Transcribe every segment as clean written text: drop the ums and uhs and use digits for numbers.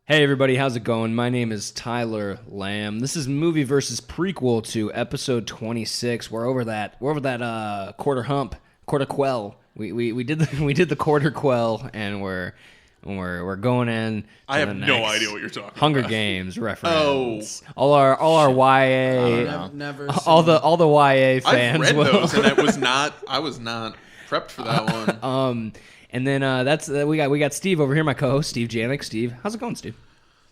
Hey everybody, how's it going? My name is Tyler Lamb. This is movie versus prequel to episode 26. We're over that quarter quell. We did the quarter quell, and we're going in. I have no idea what you're talking Hunger about. Games reference. All our YA, never all the YA fans. I've read those, and I was not prepped for that one. And then we got Steve over here, my co-host Steve Janik. Steve, how's it going, Steve?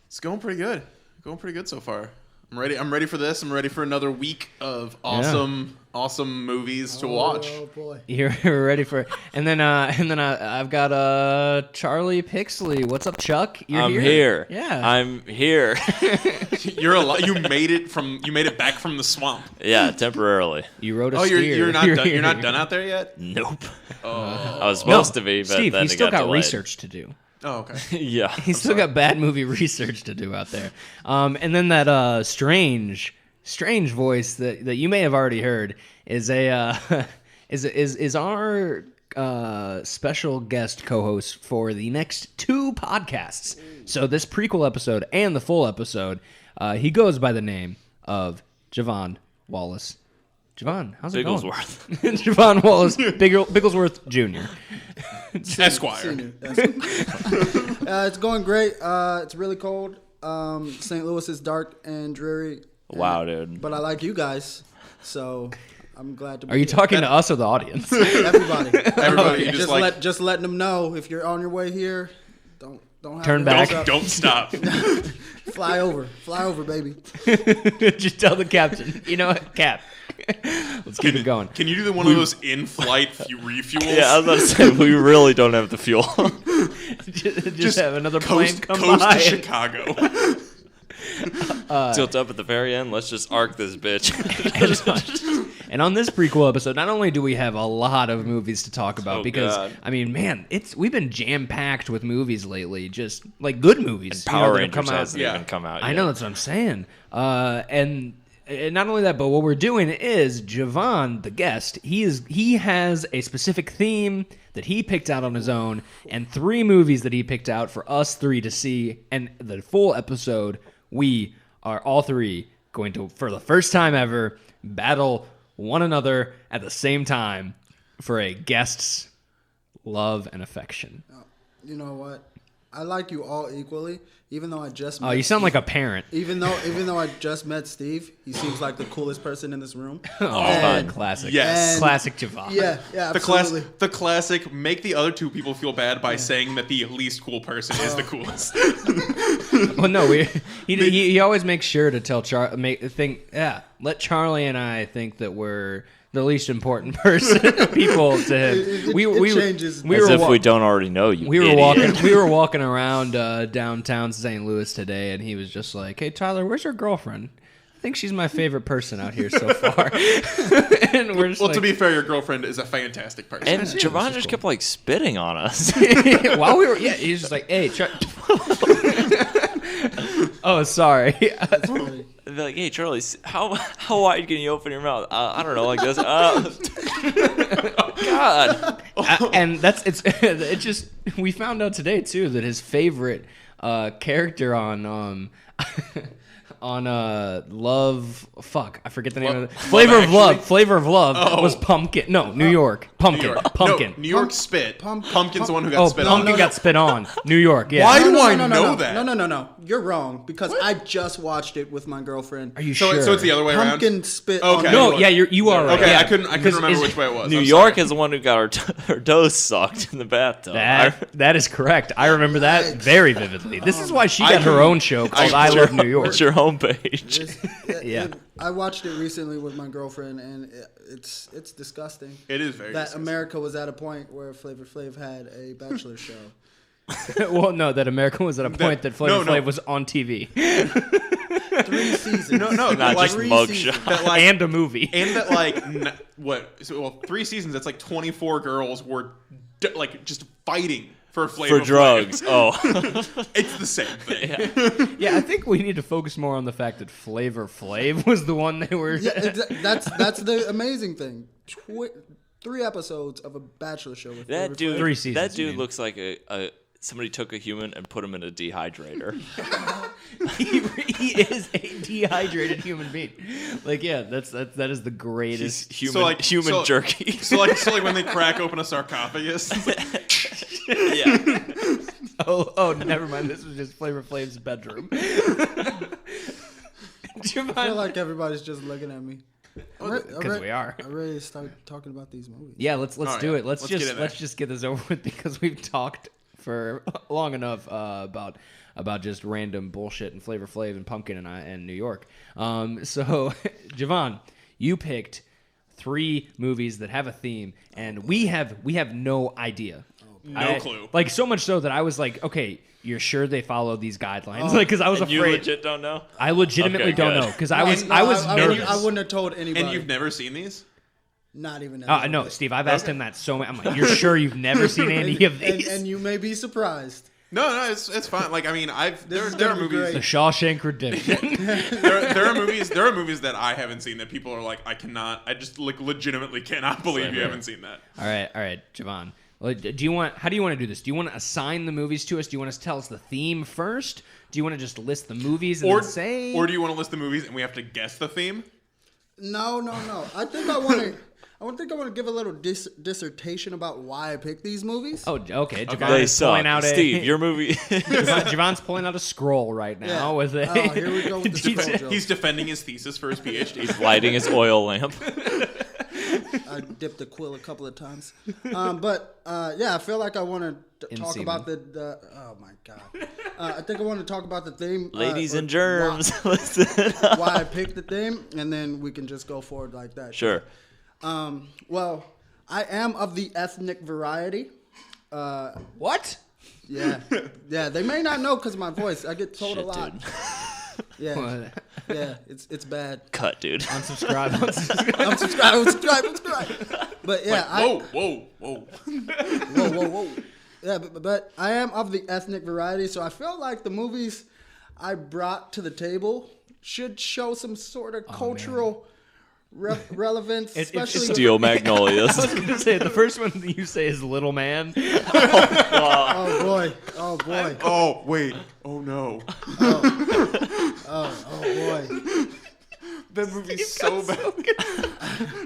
It's going pretty good. Going pretty good so far. I'm ready for this. I'm ready for another week of awesome movies to watch. Oh boy. You're ready for it. And then I've got Charlie Pixley. What's up, Chuck? I'm here. Yeah. I'm here. You made it back from the swamp. Yeah, temporarily. You rode a Oh, steer. you're not done. You're not done out there yet. Nope. Oh, I was supposed to be, but Steve, then he's it still got delayed. research to do. oh, okay. Yeah. He's still got bad movie research to do out there. And then that strange voice that you may have already heard is our special guest co-host for the next two podcasts. So this prequel episode and the full episode, he goes by the name of Javon Wallace. Javon, how's it going? Bigglesworth. Javon Wallace Bigglesworth Jr. Esquire. Senior. It's going great. It's really cold. St. Louis is dark and dreary. Wow, dude. But I like you guys, so I'm glad to be Are you here. talking to us or the audience? Everybody. Everybody, you Just letting them know if you're on your way here, don't have Turn your back. hopes up. don't stop. Fly over, baby. Just tell the captain. You know what, Cap? Let's keep it going. Can you do one of those in-flight refuels? Yeah, I was about to say, we really don't have the fuel. just have another plane coast come by. to Chicago. Tilt up at the very end. Let's just arc this bitch. And on this prequel episode, not only do we have a lot of movies to talk about, Oh, because God. I mean, man, we've been jam packed with movies lately, just like good movies. Power that have Rangers come out. hasn't Yeah. even come out yet. I know, that's what I'm saying. And not only that, but what we're doing is Javon, the guest, he has a specific theme that he picked out on his own, and 3 movies that he picked out for us 3 to see. And the full episode, we are all 3 going to, for the first time ever, battle one another at the same time for a guest's love and affection. You know what? I like you all equally, even though I just met Oh, you sound like a parent. Even though I just met Steve, he seems like the coolest person in this room. Oh, classic. Yes. Classic Javon. Yeah, absolutely. The classic, make the other 2 people feel bad by saying that the least cool person is the coolest. Well, no, he always makes sure to tell let Charlie and I think that we're the least important people to him. It changes. As if we don't already know you. We were idiot. walking around downtown St. Louis today, and he was just like, "Hey, Tyler, where's your girlfriend? I think she's my favorite person out here so far." And we're just Well, to be fair, your girlfriend is a fantastic person. And Javon just kept spitting on us. while we were, he was just like, "Hey, oh, sorry." They'd be like, hey, Charlie, how wide can you open your mouth? I don't know, like this. Oh, God. And it just, we found out today too that his favorite character on Love, I forget the name of it. Flavor of Love was Pumpkin. No, New York. Pumpkin. Pumpkin. No, New York spit. Pumpkin's the one who got Oh, spit on. Pumpkin got spit on. New York. Yeah. Why do No, I no, know no, that? No. You're wrong because I just watched it with my girlfriend. Are you So, sure? so it's the other way around? Pumpkin spit. Okay. On No, yeah, you are right. Okay, Yeah. I couldn't remember is- which way it was. New I'm York sorry. is the one who got her toes sucked in the bathtub. That is correct. I remember that very vividly. This is why she I got her can- own show called I Love New York. What's your homepage? Yeah. I watched it recently with my girlfriend, and it's disgusting. It is very That disgusting. America was at a point where Flavor Flav had a bachelor show. Well, no, that America was at a point that Flavor no. Flav was on TV 3 seasons. No, Not like, just three mugshot. seasons. that, like, and a movie. and that like what? So, well, 3 seasons. That's like 24 girls were just fighting for Flavor For drugs. Oh. It's the same thing. Yeah, I think we need to focus more on the fact that Flavor Flav was the one they were. Yeah, that's the amazing thing. 3 episodes of a bachelor show with That Flavor dude, Flav. 3 seasons, that you dude mean. looks like a somebody took a human and put him in a dehydrator. he is a dehydrated human being. Like, yeah, that is the greatest. Human jerky. So like when they crack open a sarcophagus. Yeah. Oh, never mind. This was just Flavor Flav's bedroom. I feel like everybody's just looking at me. Because we are. I'm ready to start talking about these movies. Yeah, let's do it. Let's just get this over with because we've talked for long enough about just random bullshit and Flavor Flav and Pumpkin and New York. So, Javon, you picked 3 movies that have a theme, and we have no idea. No clue. Like, so much so that I was like, okay, you're sure they follow these guidelines? Like, because I was And afraid. you legit don't know? I legitimately Okay, don't good. know because I was nervous. I wouldn't have told anybody. And you've never seen these? Not even. No, Steve, I've asked him that so many. I'm like, you're sure you've never seen any of these? And you may be surprised. No, it's fine. Like, I mean, there are movies. The Shawshank Redemption. there are movies that I haven't seen that people are like, I just like legitimately cannot believe you haven't seen that. All right, Javon. How do you want to do this? Do you want to assign the movies to us? Do you want to tell us the theme first? Do you want to just list the movies and then say? Or do you want to list the movies and we have to guess the theme? No. I think I want to. I want to give a little dissertation about why I picked these movies. Oh, okay. Javon They is suck. pulling out Steve, your movie. Javon's pulling out a scroll right now with a. Oh, here we go with the scroll joke. He's defending his thesis for his PhD. He's lighting his oil lamp. I dipped the quill a couple of times. I feel like I want to talk about the oh my god. I think I want to talk about the theme. Ladies or and germs, listen up. why I picked the theme, and then we can just go forward like that. Sure. Well, I am of the ethnic variety. What? Yeah. They may not know because of my voice. I get told Shit, a lot. dude. Yeah. Yeah, it's bad. Cut, dude. Unsubscribe. Unsubscribe. But yeah, Whoa. whoa. Yeah, but I am of the ethnic variety, so I feel like the movies I brought to the table should show some sort of cultural relevance, especially Steel Magnolias. I was going to say, the first one that you say is Little Man. Oh boy. Oh wait. Oh no. Oh boy. That movie's so bad.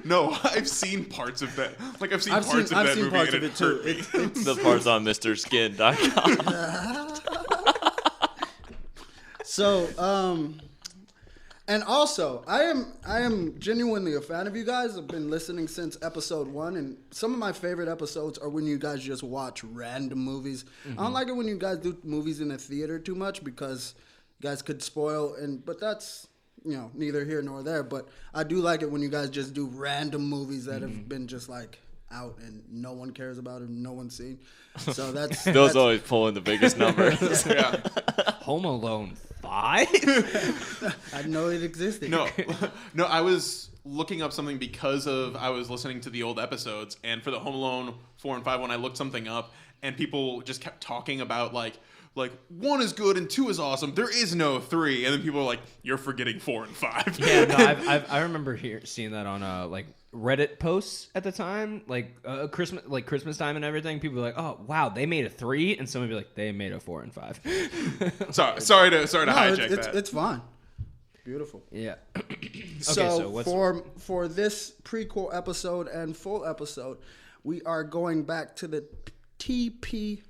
No, I've seen parts of that. Like I've seen parts of that movie and it hurt me. The parts on MrSkin.com. So, and also, I am genuinely a fan of you guys. I've been listening since episode 1, and some of my favorite episodes are when you guys just watch random movies. I don't like it when you guys do movies in a theater too much because you guys could spoil, but that's, neither here nor there. But I do like it when you guys just do random movies that have been just like out and no one cares about it, no one's seen. So Those always pull in the biggest numbers. Yeah. Home Alone 5? I didn't know it existed. No, I was looking up something because I was listening to the old episodes, and for the Home Alone 4 and 5 one, I looked something up, and people just kept talking about like 1 is good and 2 is awesome. There is no 3, and then people are like, "You're forgetting 4 and 5." Yeah, no, I remember seeing that on Reddit posts at the time, Christmas time and everything. People were like, "Oh wow, they made a 3," and somebody would be like, "They made a 4 and 5." sorry to hijack that. It's fine. Beautiful. Yeah. So what's for this prequel episode and full episode, we are going back to the TPCU,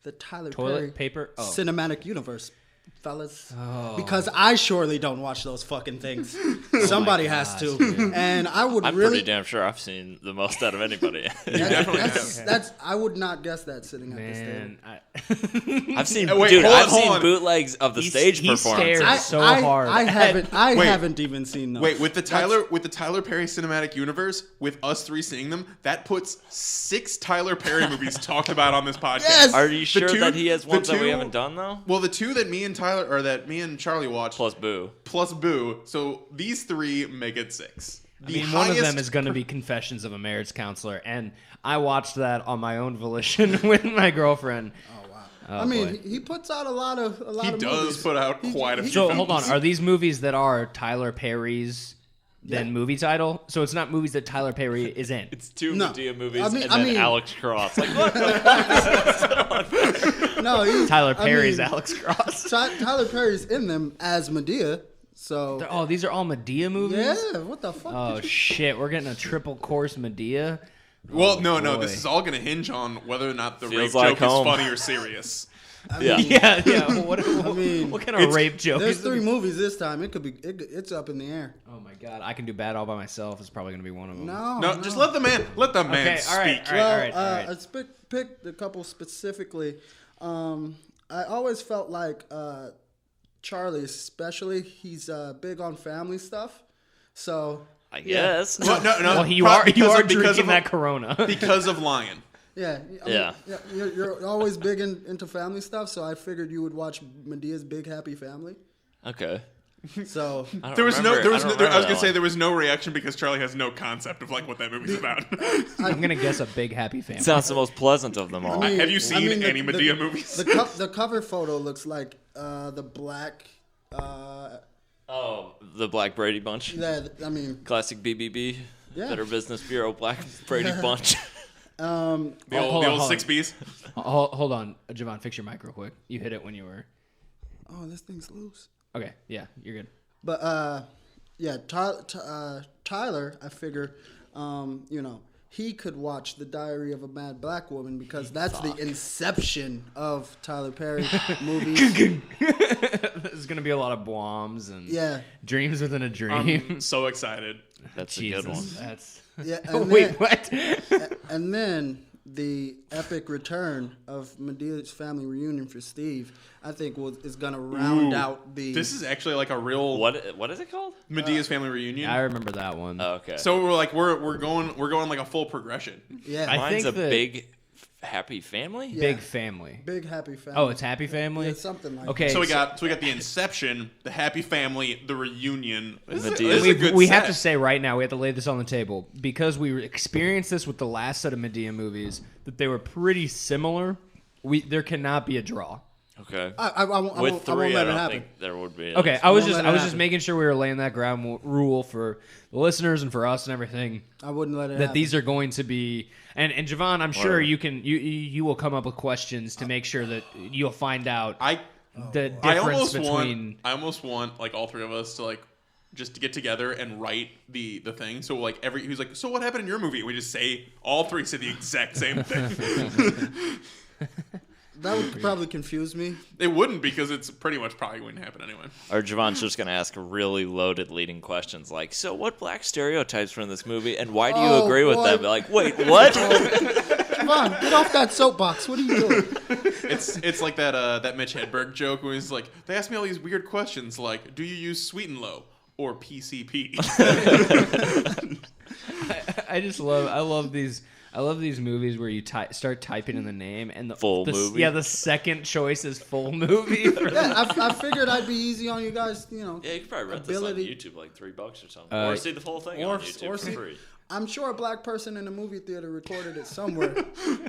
the Tyler toilet Perry paper Cinematic Universe, fellas. Because I surely don't watch those fucking things. Somebody has to, and I'm pretty damn sure I've seen the most out of anybody. I would not guess that sitting at this table. I've seen, Wait, dude. hold I've on. seen bootlegs of the stage performance. Hard. I haven't even seen those. Wait, with the Tyler Perry Cinematic Universe, with us 3 seeing them, that puts 6 Tyler Perry movies talked about on this podcast. Yes! Are you sure 2 that he has ones that we haven't done though? Well, the 2 that me and Charlie watched Plus Boo. So these 3 make it 6. One of them is going to be Confessions of a Marriage Counselor, and I watched that on my own volition with my girlfriend. I mean, he puts out a lot of He does movies. put out quite a few. So hold on, are these movies that are Tyler Perry's than movie title. So it's not movies that Tyler Perry is in. It's two No. Medea movies I mean- and I then mean- Alex Cross. Like, what the fuck? No, Tyler Perry's Alex Cross. Tyler Perry's in them as Medea. So Oh, these are all Medea movies? yeah, what the fuck? Oh, did you- shit. We're getting a triple course Medea. Well, no, boy. this is all going to hinge on whether or not the Feels rape like joke home. is funny or serious. Yeah. Yeah. What mean, what kind of rape joke There's is 3 this? movies this time. It could be. It's up in the air. Oh, my God. I Can Do Bad All By Myself is probably going to be one of them. No, just let the man Okay, speak. all right. Well, I picked a couple specifically. I always felt like Charlie, especially, he's big on family stuff. So I guess. No, no. Well, you Pro- are because of- because drinking of- that Corona. because of Lion. yeah, I Yeah. mean, you're always big into family stuff. So I figured you would watch Medea's Big Happy Family. Okay. So I don't There was no. remember- There was. I don't No, I was remember gonna that say one. there was no reaction because Charlie has no concept of like what that movie's about. I'm going to guess a Big Happy Family. Sounds the most pleasant of them all. I mean- Have you seen the- any Medea movies? The cover photo looks like the black. Oh, the Black Brady Bunch. Yeah, I mean, Classic BBB. Yeah. Better Business Bureau Black Brady Bunch. The hold old on. 6 Bs. Hold on. Javon, fix your mic real quick. You hit it when you were... oh, this thing's loose. Okay, yeah, you're good. But yeah, Tyler, I figure, he could watch The Diary of a Mad Black Woman because that's the inception of Tyler Perry movies. There's going to be a lot of bombs and Yeah, dreams within a dream. I'm so excited. That's Jesus, a good one. that's... yeah. And Wait, then, what? and then the epic return of Medea's family reunion for Steve, I think is gonna round Ooh, out the. This is actually like a real What is it called? Medea's family reunion. I remember that one. Oh, okay. So we're going like a full progression. yeah, I Mine's think a that- big happy family. Yeah. Big Family. big happy family. Oh, it's Happy Family? Yeah, something like Okay. So we got the Inception, the Happy Family, the reunion. This is Medea. a good we have set. to say right now, we have to lay this on the table because we experienced this with the last set of Medea movies that they were pretty similar. There cannot be a draw. Okay. I won't, With I won't three, I let it don't happen. think there would be. Okay, I was won't just let it just happen. making sure we were laying that ground rule for the listeners and for us and everything I wouldn't let it that happen. these are going to be and Javon, I'm sure Whatever. you will come up with questions to make sure that you'll find out the I difference almost between want I almost want like all three of us to like just to get together and write the thing. So like who's like, so what happened in your movie? We just say all three say the exact same thing. That would probably confuse me. It wouldn't because it's pretty much probably going to happen anyway. Or Javon's just going to ask really loaded leading questions like, so what black stereotypes were in this movie and why do you Oh, agree with boy. them? Like, wait, what? Come on, get off that soapbox. What are you doing? It's like that Mitch Hedberg joke where he's like, they ask me all these weird questions like, do you use Sweet and Low or PCP? I love these movies where you start typing in the name and the Full movie? Yeah, the second choice is full movie. Yeah, I figured I'd be easy on you guys. Yeah, you could probably rent Ability. this on YouTube like $3 or something. Or see the whole thing on YouTube for see- free. I'm sure a black person in the movie theater recorded it somewhere.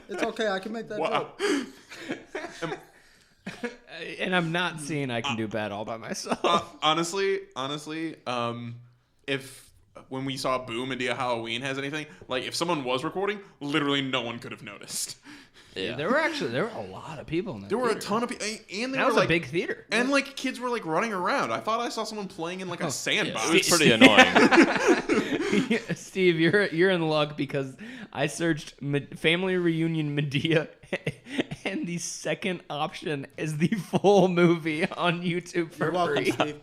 It's okay. I can make that Wow. joke. And I'm not seeing I Can Do Bad all by myself. honestly, if when we saw Boo Medea Halloween has anything, like if someone was recording, literally no one could have noticed. Yeah. There were a lot of people in that There were a theater. ton of people, and they That were was like a big theater. and like kids were like running around. I thought I saw someone playing in like a sandbox. It was pretty annoying. Steve, you're in luck because I searched Family Reunion Medea, and the second option is the full movie on YouTube for You're welcome, free. Steve.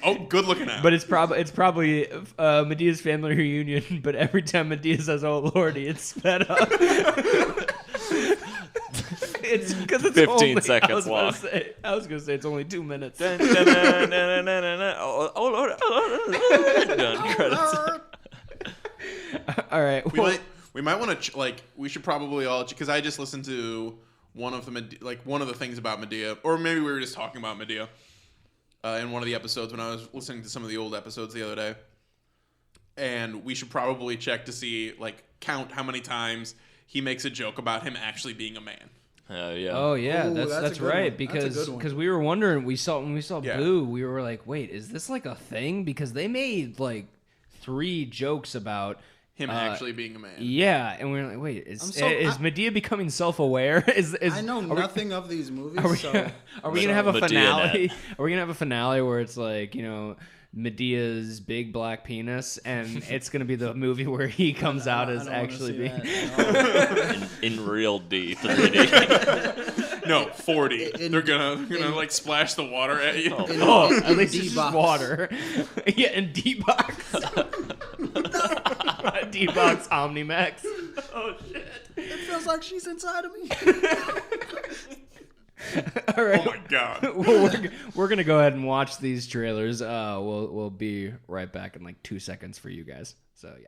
Oh, good looking out. But it's probably Medea's Family Reunion. But every time Medea says "Oh Lordy," it's sped up. It's because it's 15 only, seconds long. I was gonna say it's only 2 minutes. Dun, dun, dun, dun, dun, dun, dun. Oh, Lord. Done. Credits. All right. we might want to we should probably all because I just listened to one of the things about Medea, or maybe we were just talking about Medea in one of the episodes when I was listening to some of the old episodes the other day, and we should probably check to see count how many times he makes a joke about him actually being a man. Yeah. Oh yeah, Ooh, that's that's a good right. one. That's a good one. Because we were wondering, when we saw Yeah. Boo, we were like, wait, is this like a thing? Because they made 3 jokes about Him actually being a man. Yeah, and we're like, wait, is Medea becoming self-aware? I know nothing of these movies. Are we gonna have a Medea finale? net. Are we gonna have a finale where it's like, Medea's big black penis, and it's gonna be the movie where he comes out as actually being in real D 3D. No, 4D. They're gonna like splash the water at you. At least it's just water. Yeah, in D-Box. D-Box Omnimax. Oh shit! It feels like she's inside of me. All right. Oh my god. Well, we're gonna go ahead and watch these trailers. We'll be right back in like 2 seconds for you guys. So yeah.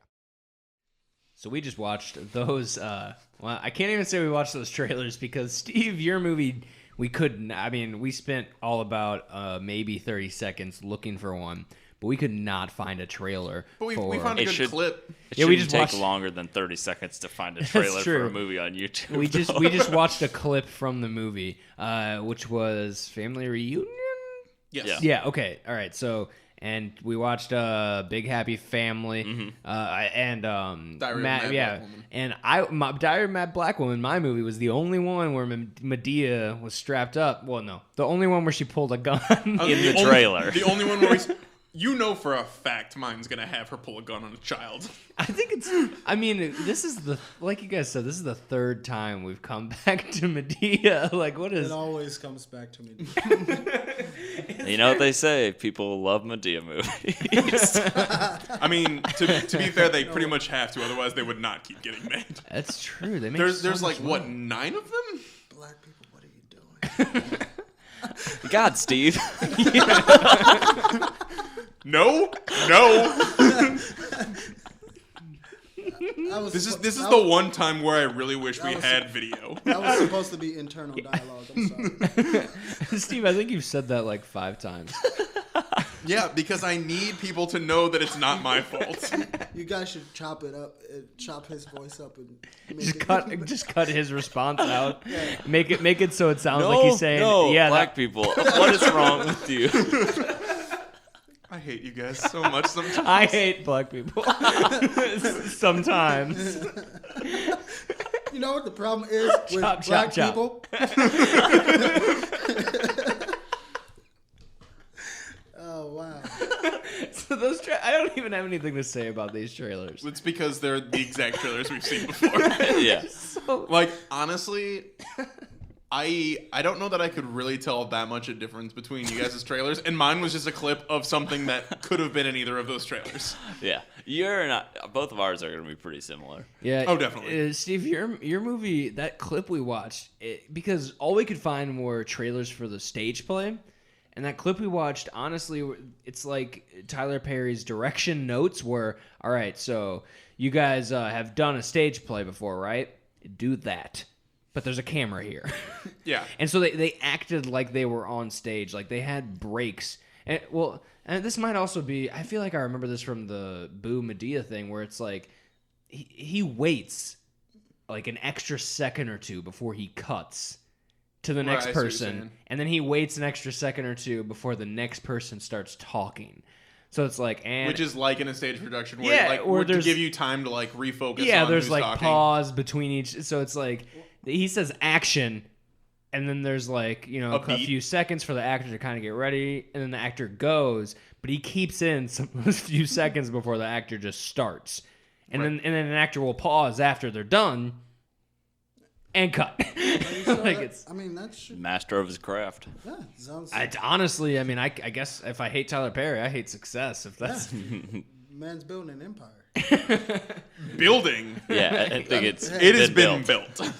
So we just watched those. Well, I can't even say we watched those trailers because Steve, your movie, we couldn't. I mean, we spent all about maybe 30 seconds looking for one, but we could not find a trailer. But we found a good clip. It Yeah, shouldn't we just take watched- longer than 30 seconds to find a trailer true. for a movie on YouTube. We just watched a clip from the movie, which was Family Reunion. Yes. Yeah. Yeah. Okay. All right. So, and we watched Big Happy Family, and Diary of a Matt, Mad yeah, Black Woman. and my Diary of a Mad Black Woman. My movie was the only one where Medea was strapped up. Well, no, the only one where she pulled a gun. In the trailer. The only one where for a fact mine's gonna have her pull a gun on a child. I think it's. I mean, this is like you guys said. This is the 3rd time we've come back to Medea. Like, what is? It always comes back to me. You know what they say? People love Medea movies. I mean, to be fair, they pretty much have to, otherwise they would not keep getting made. That's true. They make There's so like much what, money. 9 of them? Black people, what are you doing? God, Steve. No. This is the one time where I really wish we had video. That was supposed to be internal dialogue. I'm sorry. Steve, I think you've said that like 5 times. Yeah, because I need people to know that it's not my fault. You guys should chop it up, chop his voice up, and make Just cut his response out. Make it so it sounds like he's saying, no, "Yeah, black people. What is wrong with you?" I hate you guys so much sometimes. I hate black people." Sometimes. You know what the problem is with Chop, black chop, people? Oh wow! So those I don't even have anything to say about these trailers. It's because they're the exact trailers we've seen before. Yeah. Like, honestly, I don't know that I could really tell that much a difference between you guys' trailers, and mine was just a clip of something that could have been in either of those trailers. Yeah. You're not. Both of ours are going to be pretty similar. Yeah. Oh, definitely. Steve, your movie, that clip we watched, because all we could find were trailers for the stage play. And that clip we watched, honestly, it's like Tyler Perry's direction notes were, all right, so you guys have done a stage play before, right? Do that. But there's a camera here. Yeah. And so they acted like they were on stage, like they had breaks. And this might also be, I feel like I remember this from the Boo Medea thing, where it's like he waits like an extra second or two before he cuts to the next I see what you're person, saying. and then he waits an extra second or two before the next person starts talking. So it's like, Which is like in a stage production where, Yeah, like, or to there's- give you time to like refocus. yeah, on there's who's like talking. pause between each. So it's like he says action, and then there's like A a beat. few seconds for the actor to kind of get ready, and then the actor goes, but he keeps in some those few seconds before the actor just starts, and then an actor will pause after they're done and cut. Like it's. I mean, that should. Master of his craft. Yeah, sounds. Honestly, I mean, I guess if I hate Tyler Perry, I hate success. If that's Man's building an empire. Building. Yeah, I think it's. It has been built. built.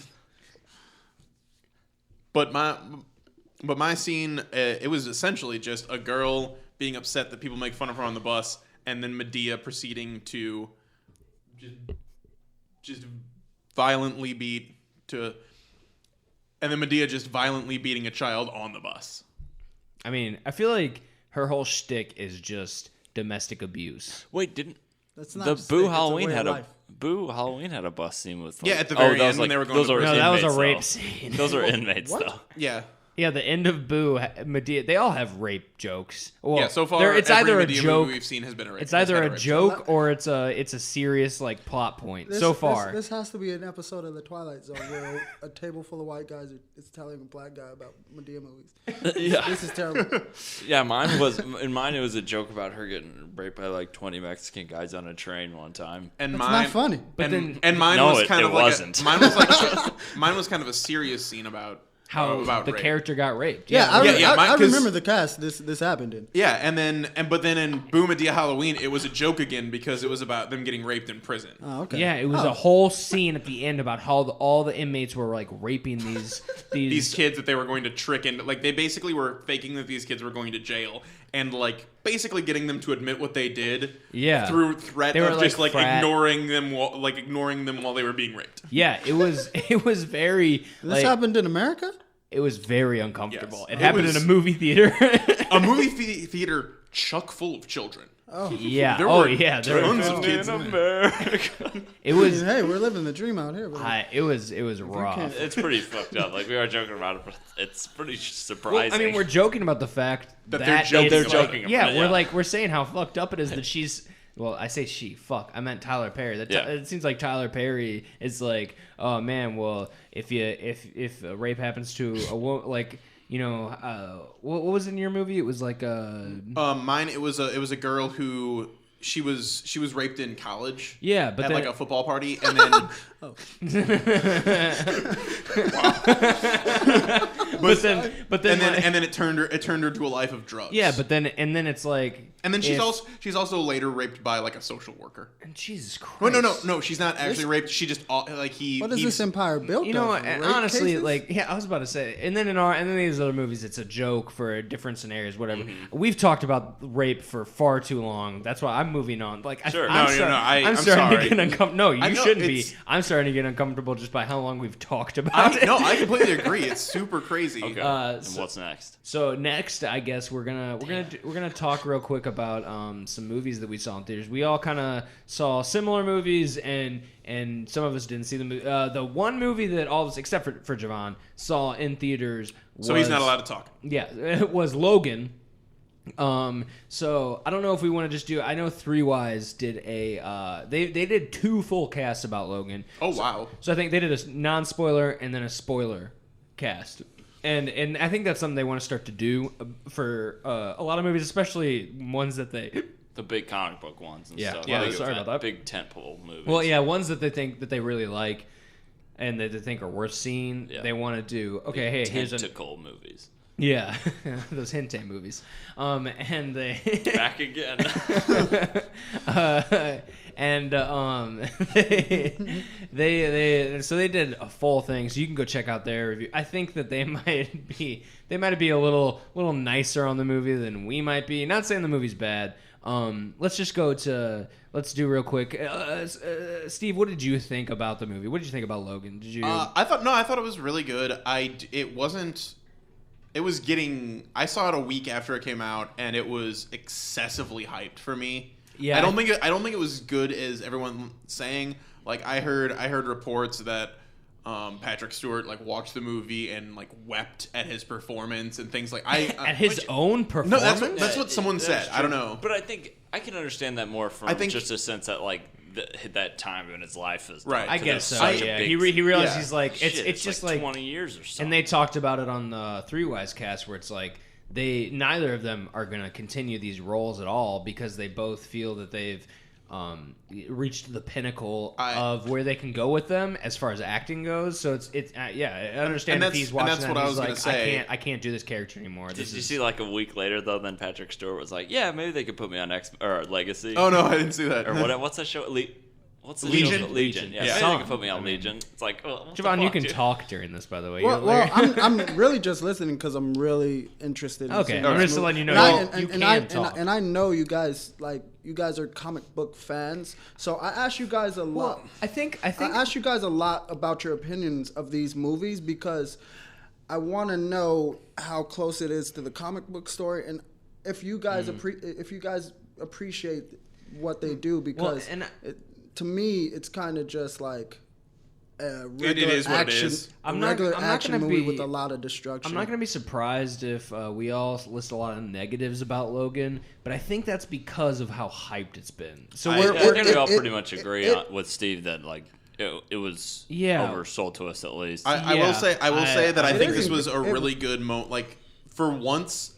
But my scene, it was essentially just a girl being upset that people make fun of her on the bus, and then Medea proceeding to just violently beat to, and then Medea just violently beating a child on the bus. I mean, I feel like her whole shtick is just domestic abuse. Wait, didn't That's not the just Boo it's a Halloween way of had a life. Boo Halloween had a bus scene with? Like, Yeah, at the very that was end when they were going those to were No, that was a inmates, rape though. scene. Those are inmates What? though. Yeah. Yeah, the end of Boo, Medea, they all have rape jokes. Well, Yeah, so far it's every either a Medea joke. movie we've seen has been a rape. It's either has had a rape joke or it's a serious like plot point. So far, this has to be an episode of The Twilight Zone where a table full of white guys is telling a black guy about Medea movies. Yeah. This is terrible. Yeah, mine was it was a joke about her getting raped by like 20 Mexican guys on a train one time. And It's mine, not funny. and mine No, was kind it of like wasn't. mine was kind of a serious scene about how about the rape. character got raped. Yeah, I 'cause- remember the cast this happened in. Yeah, but then in Boo Medea Halloween, it was a joke again because it was about them getting raped in prison. Oh, okay. Yeah, it was a whole scene at the end about how all the inmates were like raping These kids that they were going to trick into, like they basically were faking that these kids were going to jail and like basically getting them to admit what they did. Yeah. Through threat They were, of just like frat- ignoring them while they were being raped. Yeah, it was very This happened in America? It was very uncomfortable. Yes. It happened was- in a movie theater. A movie theater chock full of children. Yeah. There Oh were yeah. tons of kids in America. It was. Hey, we're living the dream out here. But It was rough. can't- It's pretty fucked up. Like we are joking about it, but it's pretty Well, surprising. I mean, we're joking about the fact That that they're joking it's about like- it. Yeah, Yeah. we're saying how fucked up it is that she's. Well, I say she. Fuck, I meant Tyler Perry. Yeah. It seems like Tyler Perry is like, oh man, well, if a rape happens to a woman, like. What was in your movie? It was like Mine it was a girl who she was raped in college. Yeah, but at then, like a football party, and then but then and then it turned her to a life of drugs. yeah, but then it's like and then she's if- also later raped by like a social worker. Jesus Christ. Well, no, she's not actually raped. She just like he. what is he's- this empire built? You know, of? and Rape honestly, cases? like, yeah, I was about to say, and then these other movies, it's a joke for different scenarios, whatever. We've talked about rape for far too long. That's why I'm moving on. Like, Sure. I'm No, I'm I'm starting sorry. to get uncomfortable. No, you I know, shouldn't be. it's- I'm starting to get uncomfortable just by how long we've talked about it. No, I completely agree. It's super crazy. Okay. And so- what's next? So next, I guess we're gonna talk real quick about some movies that we saw in theaters. We all kind of saw similar movies, and some of us didn't see them. The one movie that all of us, except for Javon, saw in theaters. So he's not allowed to talk. Yeah, it was Logan. So I don't know if we want to just do. I know Three Wise did a. They did 2 full casts about Logan. Oh wow. So I think they did a non-spoiler and then a spoiler cast. And I think that's something they want to start to do for a lot of movies, especially ones that they. The big comic book ones and Yeah. stuff. Yeah, Like sorry about that. Big tentpole movies. Well, yeah, ones that they think that they really like, and that they think are worth seeing. Yeah. They want to do. Okay, hey, here's a tentacle movies. yeah, those Hente movies. And they Back again. they did a full thing, so you can go check out their review. I think that they might be a little nicer on the movie than we might be. Not saying the movie's bad. Let's do real quick. Steve, what did you think about the movie? What did you think about Logan? Did you? I thought it was really good. It wasn't. It was getting. I saw it a week after it came out, and it was excessively hyped for me. Yeah. I don't think it was good as everyone's saying. Like I heard reports that Patrick Stewart like watched the movie and like wept at his performance and things like at his own No, performance. that's what someone said. I don't know. But I think I can understand that more from just a sense that like that time in his life is Right. I 'cause guess it's so. such a Yeah, big- he realized yeah. he's like Shit, it's just like 20 years or something. and they talked about it on the Three Wise cast where it's like neither of them are going to continue these roles at all because they both feel that they've reached the pinnacle of where they can go with them as far as acting goes. So it's I understand if he's watching that's that what and I he's was gonna like say. I can't do this character anymore. Did This you is- see like a week later though? Then Patrick Stewart was like, "Yeah, maybe they could put me on X or Legacy." Oh no, I didn't see that. Or what's that show? What's the Legion? show? Legion. Yeah, Yeah. maybe they could put me on Legion. It's like, oh, what the Javon, you fuck, can dude? talk during this, by the way. Well, I'm really just listening because I'm really interested. In Okay, seeing I'm this just movie. letting you know And you and can I, talk. And I know you guys are comic book fans, so I ask you guys a lot. Well, I think I ask you guys a lot about your opinions of these movies because I want to know how close it is to the comic book story, and if you guys appreciate what they do because and to me it's kind of just like a regular is what it action. is. A regular I'm not action gonna movie be- with a lot of destruction. I'm not going to be surprised if we all list a lot of negatives about Logan, but I think that's because of how hyped it's been. So We're we're gonna all it- pretty much agree it- with Steve that like it was Yeah. oversold to us at least. I Yeah. will say that I It think is this was a it- really good like for once,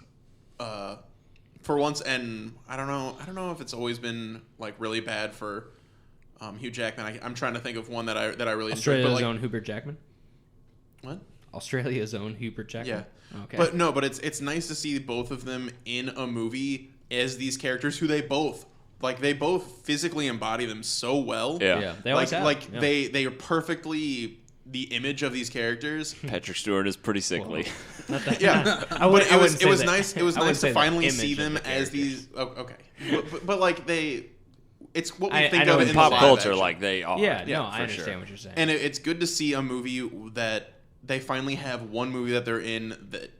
and I don't know if it's always been like really bad for Hugh Jackman. I'm trying to think of one that I really enjoyed. Australia's But like, own Hubert Jackman. what? Australia's own Hubert Jackman. Yeah. Okay. But it's nice to see both of them in a movie as these characters who they both physically embody them so well. Yeah. They always have. Yeah. they are perfectly the image of these characters. Patrick Stewart is pretty sickly. Not that- Yeah, I wouldn't- I wouldn't it say was that. nice. It was I wouldn't nice say to the finally image see of them the as characters. these. Oh, okay, but like it's what we I think know of in in Pop live culture, action. like they are. Yeah, Yeah, no, I for understand sure. what you're saying. And it's good to see a movie that they finally have one movie that they're in that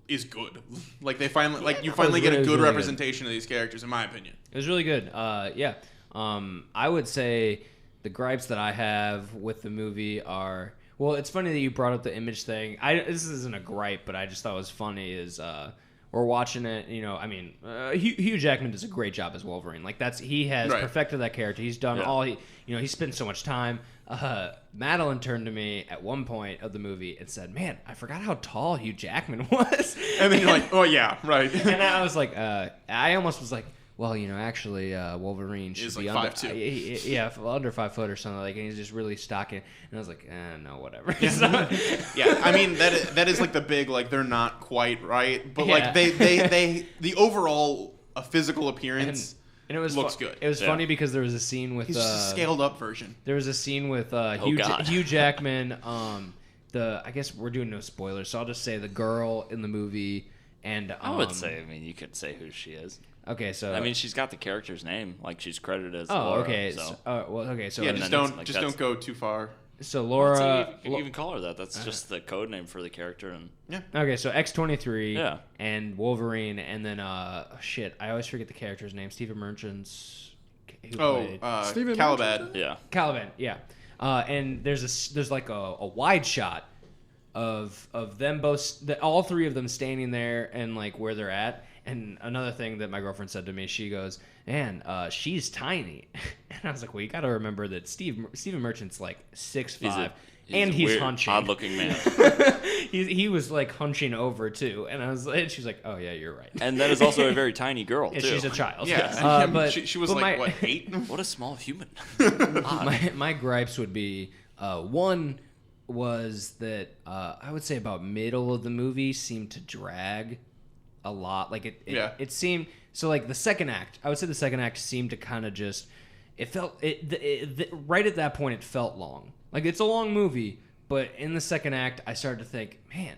is good. Like they finally, you finally get a it was good really representation of these characters, in my opinion. It was really good. Yeah. I would say the gripes that I have with the movie are, well, it's funny that you brought up the image thing. This isn't a gripe, but I just thought it was funny is we're watching it, Hugh Jackman does a great job as Wolverine. Like he has Right. perfected that character. He's done he spent so much time. Madeline turned to me at one point of the movie and said, "Man, I forgot how tall Hugh Jackman was." And then you're like, oh yeah, right. And I was like, I almost was like, well, actually, Wolverine should He's be like under 5'2". under 5 foot or something like, and he's just really stocky. And I was like, no, whatever. Yeah, I mean that is like the big like they're not quite right, but Yeah. like they the overall physical appearance And it was looks good. It was Yeah. funny because there was a scene with He's just a scaled up version. there was a scene with God. Hugh Jackman. I guess we're doing no spoilers, so I'll just say the girl in the movie. And I would say, you could say who she is. okay, so I mean, she's got the character's name, like she's credited as oh, Laura. okay, So. so Yeah, and just then don't it's like just that's- don't go too far. so So Laura. you can even call her that. That's just the code name for the character. And Yeah. Okay, so X-23 Yeah. and Wolverine, and then shit, I always forget the character's name. Stephen Merchant's who Oh, played Stephen Caliban. yeah, Caliban, yeah. And there's like a wide shot of them both, all three of them standing there and like where they're at. And another thing that my girlfriend said to me, she goes, "Man, she's tiny," and I was like, "Well, you got to remember that Stephen Merchant's like 6'5", and he's weird, hunching. odd-looking man. he was like hunching over too, and she's like, "Oh yeah, you're right." And that is also a very tiny girl And too. she's a child. Yeah, but she was but like my, what 8? What a small human. my gripes would be one was that I would say about middle of the movie seemed to drag a lot. Like it seemed so like the second act. I would say the second act seemed to kind of just right at that point it felt long. Like it's a long movie, but in the second act I started to think, man,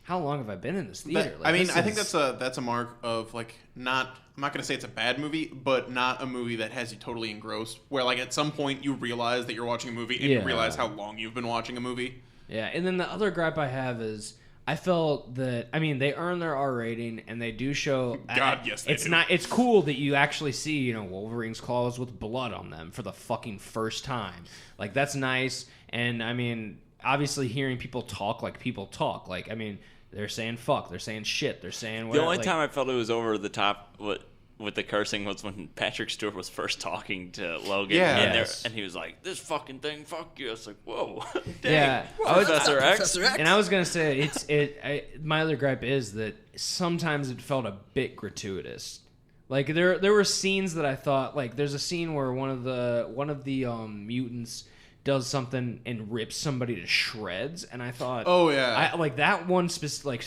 how long have I been in this theater? I mean, I think that's a mark of like not. I'm not gonna say it's a bad movie, but not a movie that has you totally engrossed. Where like at some point you realize that you're watching a movie and you realize how long you've been watching a movie. Yeah, and then the other gripe I have is I felt that they earn their R rating and they do show. God, yes, they do. It's cool that you actually see Wolverine's claws with blood on them for the fucking first time. Like that's nice, and I mean obviously hearing people talk like people talk. Like I mean they're saying fuck, they're saying shit, they're saying The whatever. only like, time I felt it was over the top with the cursing was when Patrick Stewart was first talking to Logan. Yeah. And, Yes. and he was like, "This fucking thing, fuck you." I was like, "Whoa, dang, Yeah, I was- Professor X." Professor X. And I was gonna say my other gripe is that sometimes it felt a bit gratuitous. Like there were scenes that I thought like there's a scene where one of the mutants does something and rips somebody to shreds, and I thought, Oh, yeah. I like that one specific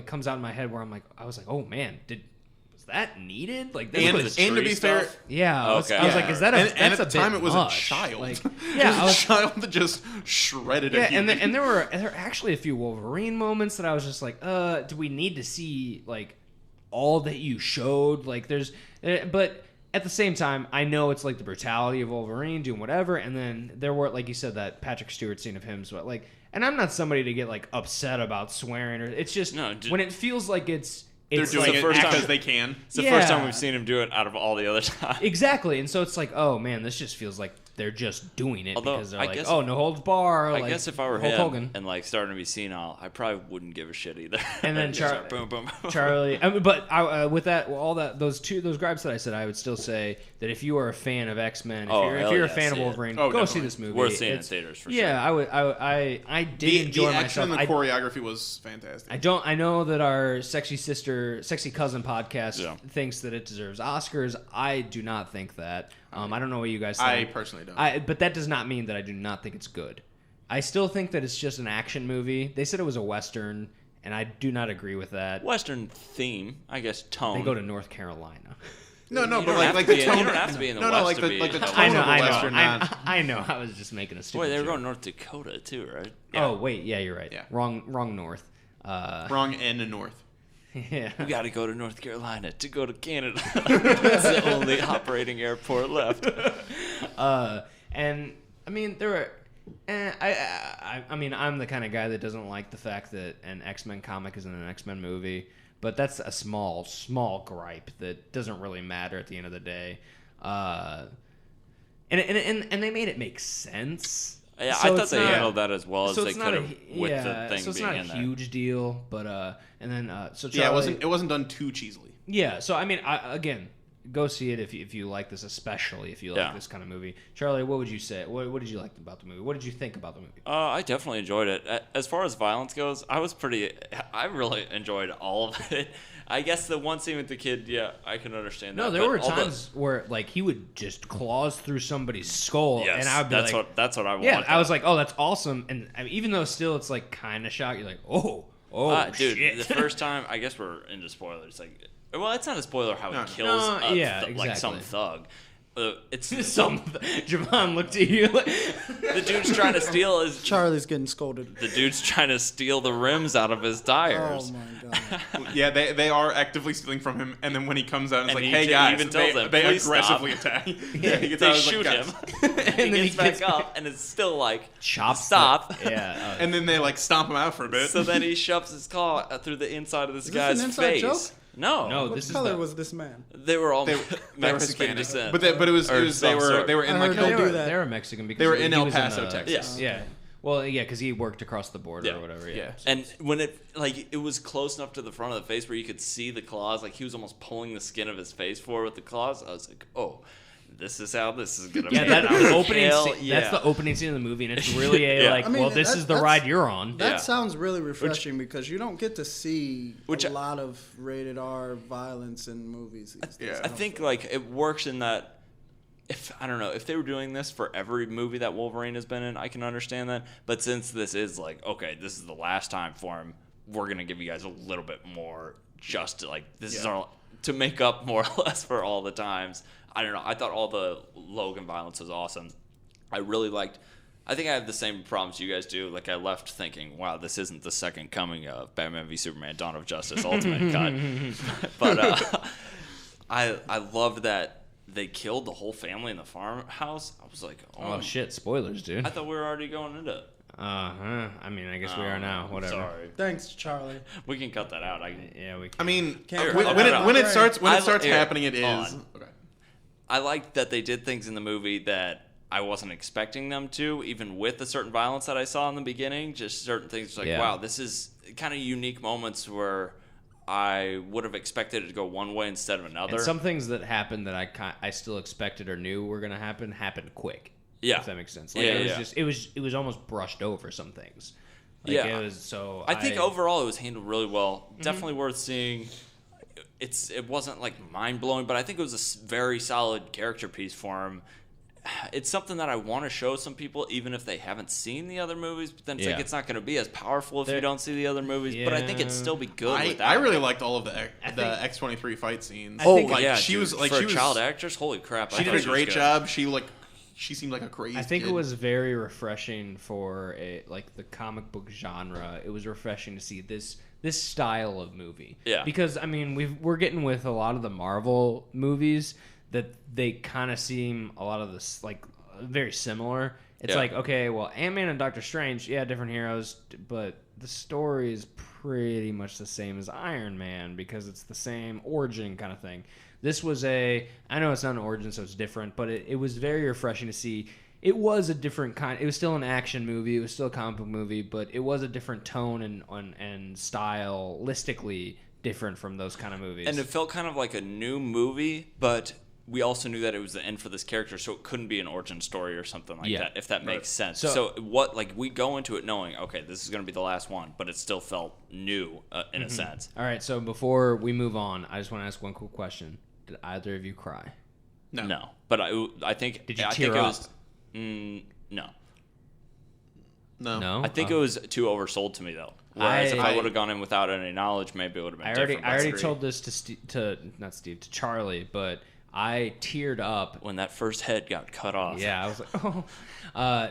comes out in my head where I was like, oh man, was that needed? Like this And was to tree be fair, stuff? yeah. I was Okay. like, is that and at that's the a time bit it was much. a child. Like, It yeah, was I a was, child that just shredded yeah, a human. and there were actually a few Wolverine moments that I was just like, do we need to see like all that you showed? Like, there's, but at the same time, I know it's like the brutality of Wolverine doing whatever, and then there were, like you said, that Patrick Stewart scene of him, so like, and I'm not somebody to get like upset about swearing, or it's just when it feels like They're it's doing like it first because time- they can. It's the first time Yeah. we've seen him do it out of all the other times. exactly, and so it's like, oh man, this just feels like they're just doing it Although, because they're I like, guess oh, no holds bar. I like, guess if I were Hulk him Hogan. and like starting to be senile, I probably wouldn't give a shit either. And then Just start boom, boom, boom. Charlie, but with that, all that, those gripes that I said, I would still say that if you are a fan of X-Men, if you're a fan of Wolverine, go definitely. see this movie. Worth seeing in theaters for sure. Yeah, I did enjoy the action myself. and the choreography was fantastic. I know that our sexy cousin podcast Yeah. thinks that it deserves Oscars. I do not think that. I don't know what you guys I think. personally don't. But that does not mean that I do not think it's good. I still think that it's just an action movie. They said it was a Western, and I do not agree with that. Western theme, I guess. Tone. They go to North Carolina. No, You but don't like have like to the be in- tone. you don't have to be in the no, West like to the be like the a tone I of know, a I know, Western. I know. I was just making a stupid. Wait, they were joke. going North Dakota too, right? Oh wait, yeah, you're right. Yeah. Wrong North. Wrong end and north. Yeah. We got to go to North Carolina to go to Canada. That's the only operating airport left. And I mean, there are. I mean, I'm the kind of guy that doesn't like the fact that an X-Men comic is in an X-Men movie, but that's a small gripe that doesn't really matter at the end of the day. And they made it make sense. Yeah, So I thought it's they not- handled that as well as so they it's could not have with the thing so it's being not a in there. huge deal, but and then so Charlie, Yeah, it wasn't done too cheesily. Yeah, so I mean, again, go see it if you like this, especially if you like Yeah. this kind of movie. Charlie, what would you say? What did you like about the movie? What did you think about the movie? I definitely enjoyed it. As far as violence goes, I really enjoyed all of it. I guess the one scene with the kid, yeah, I can understand that. No, there but were all the- times where like he would just claws through somebody's skull, Yes, and I would be that's like, what I want. yeah, I was like, oh, that's awesome. And I mean, even though still it's like kind of shock, you're like, oh, dude, shit. the first time, I guess we're into spoilers. Like, well, it's not a spoiler how No. he kills, yeah, like some exactly. thug. It's Javon looked at you like, the dude's trying to steal his. Charlie's getting scolded. The dude's trying to steal the rims out of his tires. Oh my god. Yeah, they are actively stealing from him, and then when he comes out, it's And like, he hey j- guys, even tells they, them, they "Please aggressively stop." attack. Yeah, he gets They out, he's like, shoot "Guys." him. and He then he gets back gets up, and it's still like chops. stop. Yeah. And then they like stomp him out for a bit. So then he shoves his claw through the inside of this this guy's an inside face. joke? No, No, What this is color the- was this man? they were all they were Mexican Hispanic. descent. But it was Or they some were sort. they were in I like heard they do were, that. they were Mexican because they were he in El was Paso, the- Texas. Yeah. Well, yeah, because he worked across the border Yeah. or whatever. Yeah. And when it was close enough to the front of the face where you could see the claws, like he was almost pulling the skin of his face forward with the claws. I was like, oh, this is how this is gonna Yeah, be. that And I was the like, opening hell scene, yeah. that's the opening scene of the movie, and it's really a Yeah. like, I mean, well, this is the that's- ride you're on. That Yeah. sounds really refreshing because you don't get to see Which- a lot of rated R violence in movies these days. Yeah. I think like it works in that if I don't know if they were doing this for every movie that Wolverine has been in, I can understand that. But since this is like okay, this is the last time for him, we're gonna give you guys a little bit more just to like this is our to make up more or less for all the times. I don't know. I thought all the Logan violence was awesome. I really liked. I think I have the same problems you guys do. Like I left thinking, wow, this isn't the second coming of Batman v Superman: Dawn of Justice Ultimate Cut. But I loved that they killed the whole family in the farmhouse. I was like, Oh shit! Spoilers, dude. I thought we were already going into it. I mean, I guess we are now. Whatever. Sorry, Thanks, Charlie. we can cut that out. Yeah, we. I mean, Can't when, cut when it it out. when it Right. starts when I- it starts here, happening, it is on. okay. I liked that they did things in the movie that I wasn't expecting them to, even with the certain violence that I saw in the beginning. Just certain things like, Yeah. wow, this is kind of unique moments where I would have expected it to go one way instead of another. And some things that happened that I still expected or knew were gonna happen happened quick. Yeah. If that makes sense. Like, Yeah, it was yeah. just it was almost brushed over some things. Like, Yeah. It was so. I think overall it was handled really well. Definitely worth seeing. It wasn't like mind blowing, but I think it was a very solid character piece for him. It's something that I want to show some people, even if they haven't seen the other movies. But then it's Yeah. like it's not going to be as powerful if you There- don't see the other movies. But I think it'd still be good. I without really it. liked all of the think- X-23 fight scenes. I think- like yeah, she dude, was like for she a was child actress. Holy crap! she did a great job. She seemed like a crazy. I think kid. it was very refreshing for the comic book genre. It was refreshing to see this style of movie. Yeah. Because I mean, we're getting with a lot of the Marvel movies that they kind of seem a lot of this like very similar. It's Yeah. like, okay, well, Ant-Man and Doctor Strange, yeah, different heroes, but the story is pretty much the same as Iron Man because it's the same origin kind of thing. This was I know it's not an origin, so it's different, but it was very refreshing to see it was a different kind. It was still an action movie. It was still a comic book movie, but it was a different tone and stylistically different from those kind of movies. And it felt kind of like a new movie, but we also knew that it was the end for this character, so it couldn't be an origin story or something like that, if that makes sense. So what, like, we go into it knowing, okay, this is going to be the last one, but it still felt new in a sense. All right, so before we move on, I just want to ask one quick question. Did either of you cry? No. But I think... Did you I tear think up? It was, no. No? I think it was too oversold to me, though. Whereas if I would have gone in without any knknowledge, maybe it would have been different. I already told this to Charlie, but I teared up when that first head got cut off. Yeah, I was like, oh.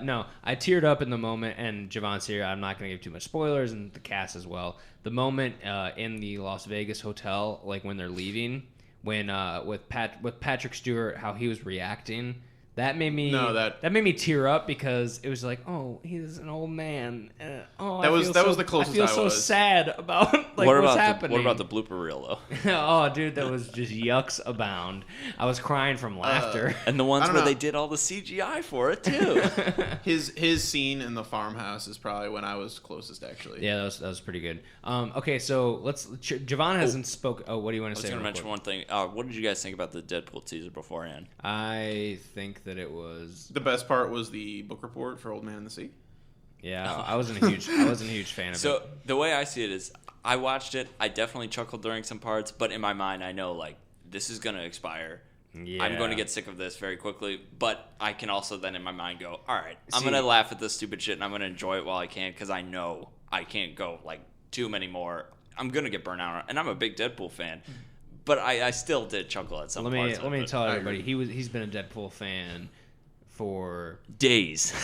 No, I teared up in the moment, and Javon's here. I'm not going to give too much spoilers, and the cast as well. The moment in the Las Vegas hotel, like when they're leaving, when with Patrick Stewart, how he was reacting. That made me that made me tear up because it was like, oh, he's an old man. That was the closest I was. I feel so sad about what's happening. What about the blooper reel though? Oh, dude, that was just yucks abound. I was crying from laughter. And the ones where they did all the CGI for it too. His scene in the farmhouse is probably when I was closest, actually. Yeah, that was pretty good. Okay, so Javon hasn't spoke. Oh, what do you want to say? I was going to mention one thing. What did you guys think about the Deadpool teaser beforehand? I think that it was the best part was the book report for Old Man in the Sea. Yeah, I wasn't a huge fan of it. So the way I see it is, I watched it. I definitely chuckled during some parts, but in my mind, I know like this is going to expire. Yeah. I'm going to get sick of this very quickly, but I can also then in my mind go, all right, I'm going to laugh at this stupid shit and I'm going to enjoy it while I can because I know I can't go like too many more. I'm going to get burnt out, and I'm a big Deadpool fan. But I still did chuckle at some parts. Let me tell everybody, he's been a Deadpool fan for days.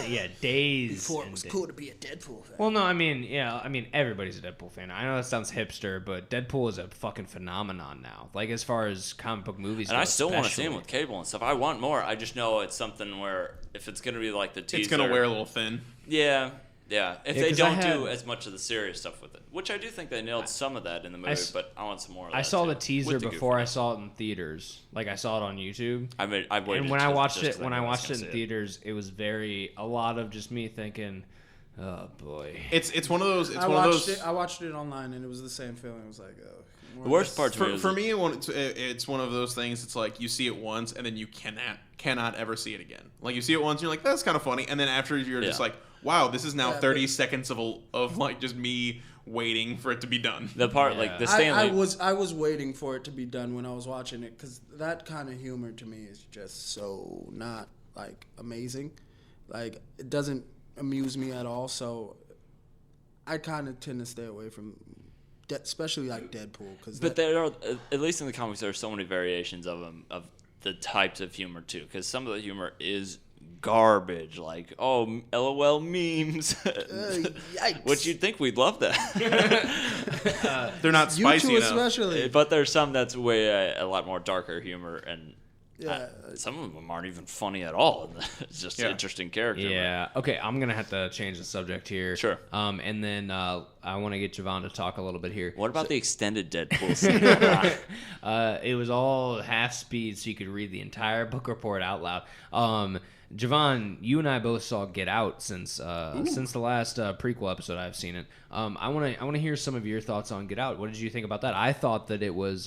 Yeah, days. Before it was cool to be a Deadpool fan. Well, no, I mean everybody's a Deadpool fan. I know that sounds hipster, but Deadpool is a fucking phenomenon now. Like as far as comic book movies, and go, I still want to see him with cable and stuff. I want more. I just know it's something where if it's gonna be like the teaser, it's gonna wear a little thin. Yeah. If they don't do as much of the serious stuff with it, which I do think they nailed some of that in the movie, but I want some more of that. I saw the teaser before I saw it in theaters. Like I saw it on YouTube. I waited. And when I watched it in theaters, it was a lot of just me thinking, oh boy. It's one of those. I watched it online, and it was the same feeling. It was like, the worst part for me, it's one of those things. It's like you see it once, and then you cannot ever see it again. Like you see it once, you're like, that's kind of funny, and then after you're just like, wow, this is now 30 seconds of like just me waiting for it to be done. The part like the Stanley. I was waiting for it to be done when I was watching it because that kind of humor to me is just so not like amazing. Like it doesn't amuse me at all. So I kind of tend to stay away from, especially like Deadpool. But there are, at least in the comics, there are so many variations of them of the types of humor too. Because some of the humor is garbage, like LOL memes, yikes. which you'd think we'd love that. They're not spicy enough, especially. But there's some that's way a lot more darker humor, and some of them aren't even funny at all. It's just an interesting character. Yeah. Okay, I'm gonna have to change the subject here. Sure. And then I want to get Javon to talk a little bit here. What about the extended Deadpool scene? It was all half speed, so you could read the entire book report out loud. Javon, you and I both saw Get Out since the last prequel episode. I've seen it. I want to hear some of your thoughts on Get Out. What did you think about that? I thought that it was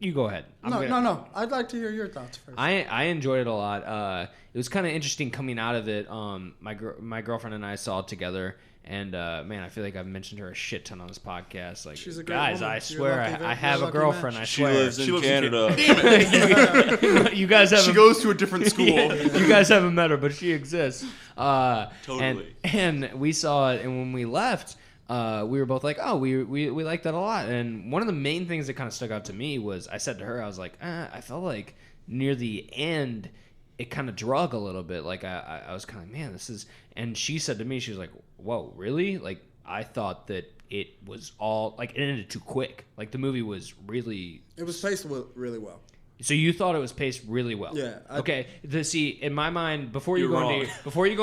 you go ahead. No. I'd like to hear your thoughts first. I enjoyed it a lot. It was kind of interesting coming out of it. My girlfriend and I saw it together. And man, I feel like I've mentioned her a shit ton on this podcast. Like, she's a great guys, woman. I swear I have a girlfriend. I swear she lives in Canada. Damn it! You guys haven't. She goes to a different school. You guys haven't met her, but she exists. Totally. And we saw it, and when we left, we were both like, oh, we liked that a lot. And one of the main things that kind of stuck out to me was I said to her, I was like, I felt like near the end, it kind of drug a little bit. Like I was kind of like, man, this is. And she said to me, she was like, whoa, really? Like, I thought that it was all, like, it ended too quick. Like, the movie was really... It was paced really well. So you thought it was paced really well? Yeah. Okay. See, in my mind, before you go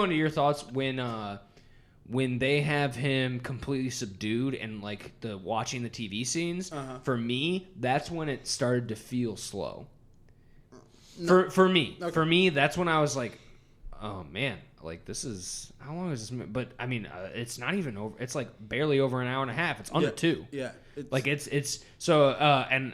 into your thoughts, when they have him completely subdued and, like, watching the TV scenes, for me, that's when it started to feel slow. For me, Okay. for me, that's when I was like, oh man, like this is how long is this? But I mean, it's not even over. It's like barely over an hour and a half. It's under 2. Yeah. Like it's so and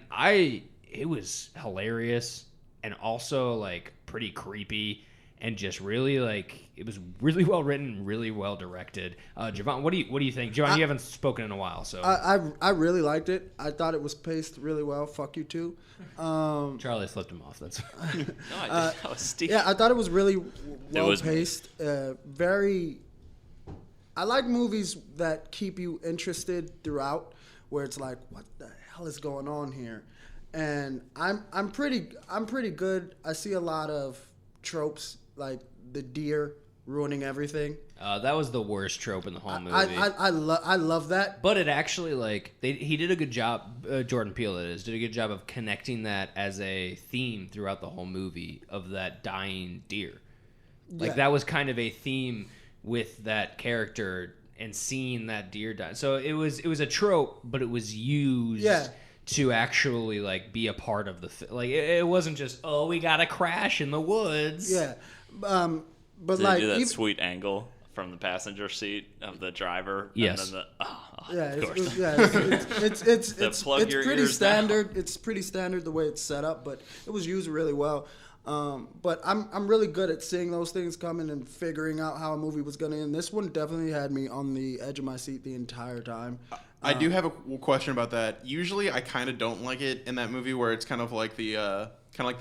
it was hilarious and also like pretty creepy and just really like it was really well written, really well directed. Javon, what do you think? Javon, you haven't spoken in a while, so I really liked it. I thought it was paced really well. Fuck you too. Charlie flipped him off. That's No, I was Steve. Yeah, I thought it was really well was me. paced. Very. I like movies that keep you interested throughout, where it's like, what the hell is going on here? And I'm pretty good. I see a lot of tropes like the deer ruining everything. that was the worst trope in the whole movie. I love that. But it actually like he did a good job. Jordan Peele, that is, did a good job of connecting that as a theme throughout the whole movie of that dying deer. Like Yeah. that was kind of a theme with that character and seeing that deer die. So it was a trope, but it was used Yeah. to actually like be a part of the like it wasn't just we got a crash in the woods. Yeah. But Did like they do that even- sweet angle from the passenger seat of the driver? Yes. And then Yeah, of course. it's plug your pretty ears standard. It's pretty standard the way it's set up, but it was used really well. But I'm really good at seeing those things coming and figuring out how a movie was going to end. This one definitely had me on the edge of my seat the entire time. I do have a question about that. Usually, I kind of don't like it in that movie where it's kind of like the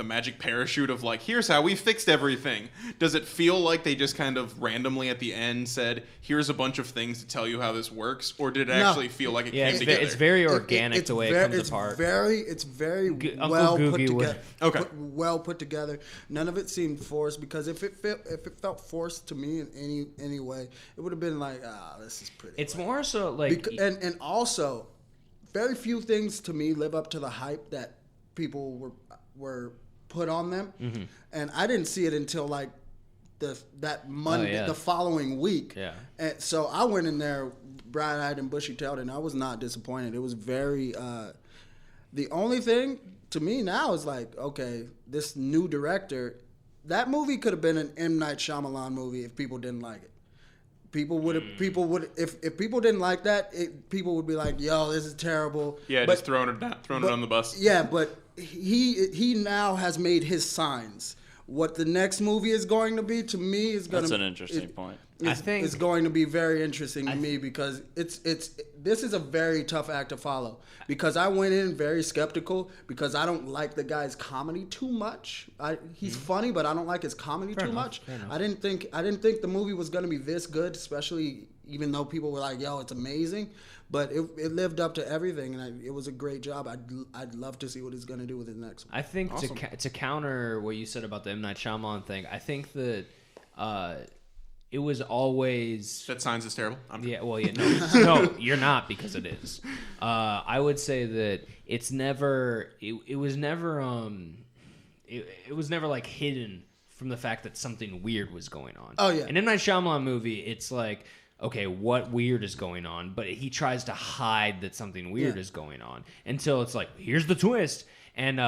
magic parachute of like, here's how we fixed everything. Does it feel like they just kind of randomly at the end said, here's a bunch of things to tell you how this works, or did it No. actually feel like it Yeah, came together? it's very organic It's the way ver- it comes it's apart. It's very Uncle well put Googie would- together. Okay. Well put together. None of it seemed forced, because if it felt forced to me in any way, it would have been like, this is pretty. It's more so like and also, very few things to me live up to the hype that people were put on them, Mm-hmm. and I didn't see it until like that Monday, yeah. the following week. Yeah. And so I went in there bright-eyed and bushy-tailed, and I was not disappointed. It was very. The only thing to me now is like, okay, this new director. That movie could have been an M. Night Shyamalan movie if people didn't like it. People would if people didn't like that, people would be like, "Yo, this is terrible." Yeah, But- just throwing it on the bus. Yeah, but he now has made his signs. What the next movie is going to be, to me, is going to. That's an interesting point. I think- it's going to be very interesting to me, because this is a very tough act to follow, because I went in very skeptical, because I don't like the guy's comedy too much. He's funny, but I don't like his comedy too much. fair enough. I didn't think the movie was going to be this good, especially even though people were like, "Yo, it's amazing." But it lived up to everything, and it was a great job. I'd love to see what he's going to do with his next one. I think to counter what you said about the M. Night Shyamalan thing, I think that it was always That signs is terrible. no, you're not, because it is. I would say that it's never it was never it was never like hidden from the fact that something weird was going on. Oh, yeah. An M. Night Shyamalan movie, it's like, okay, what weird is going on? But he tries to hide that something weird is going on until it's like, here's the twist. And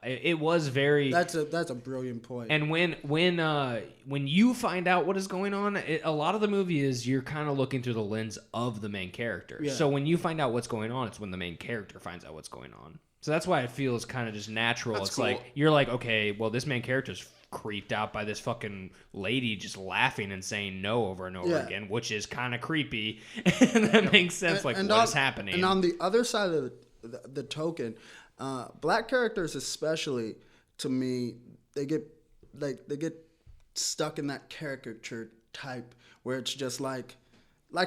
it was very. That's a brilliant point. And when you find out what is going on, a lot of the movie is you're kind of looking through the lens of the main character. Yeah. So when you find out what's going on, it's when the main character finds out what's going on. So that's why it feels kind of just natural. That's It's cool. like you're like, okay, well, this main character's creeped out by this fucking lady just laughing and saying no over and over Yeah. again, which is kind of creepy. And that makes sense. What is happening? And on the other side of the token, black characters especially, to me, they get stuck in that caricature type where it's just like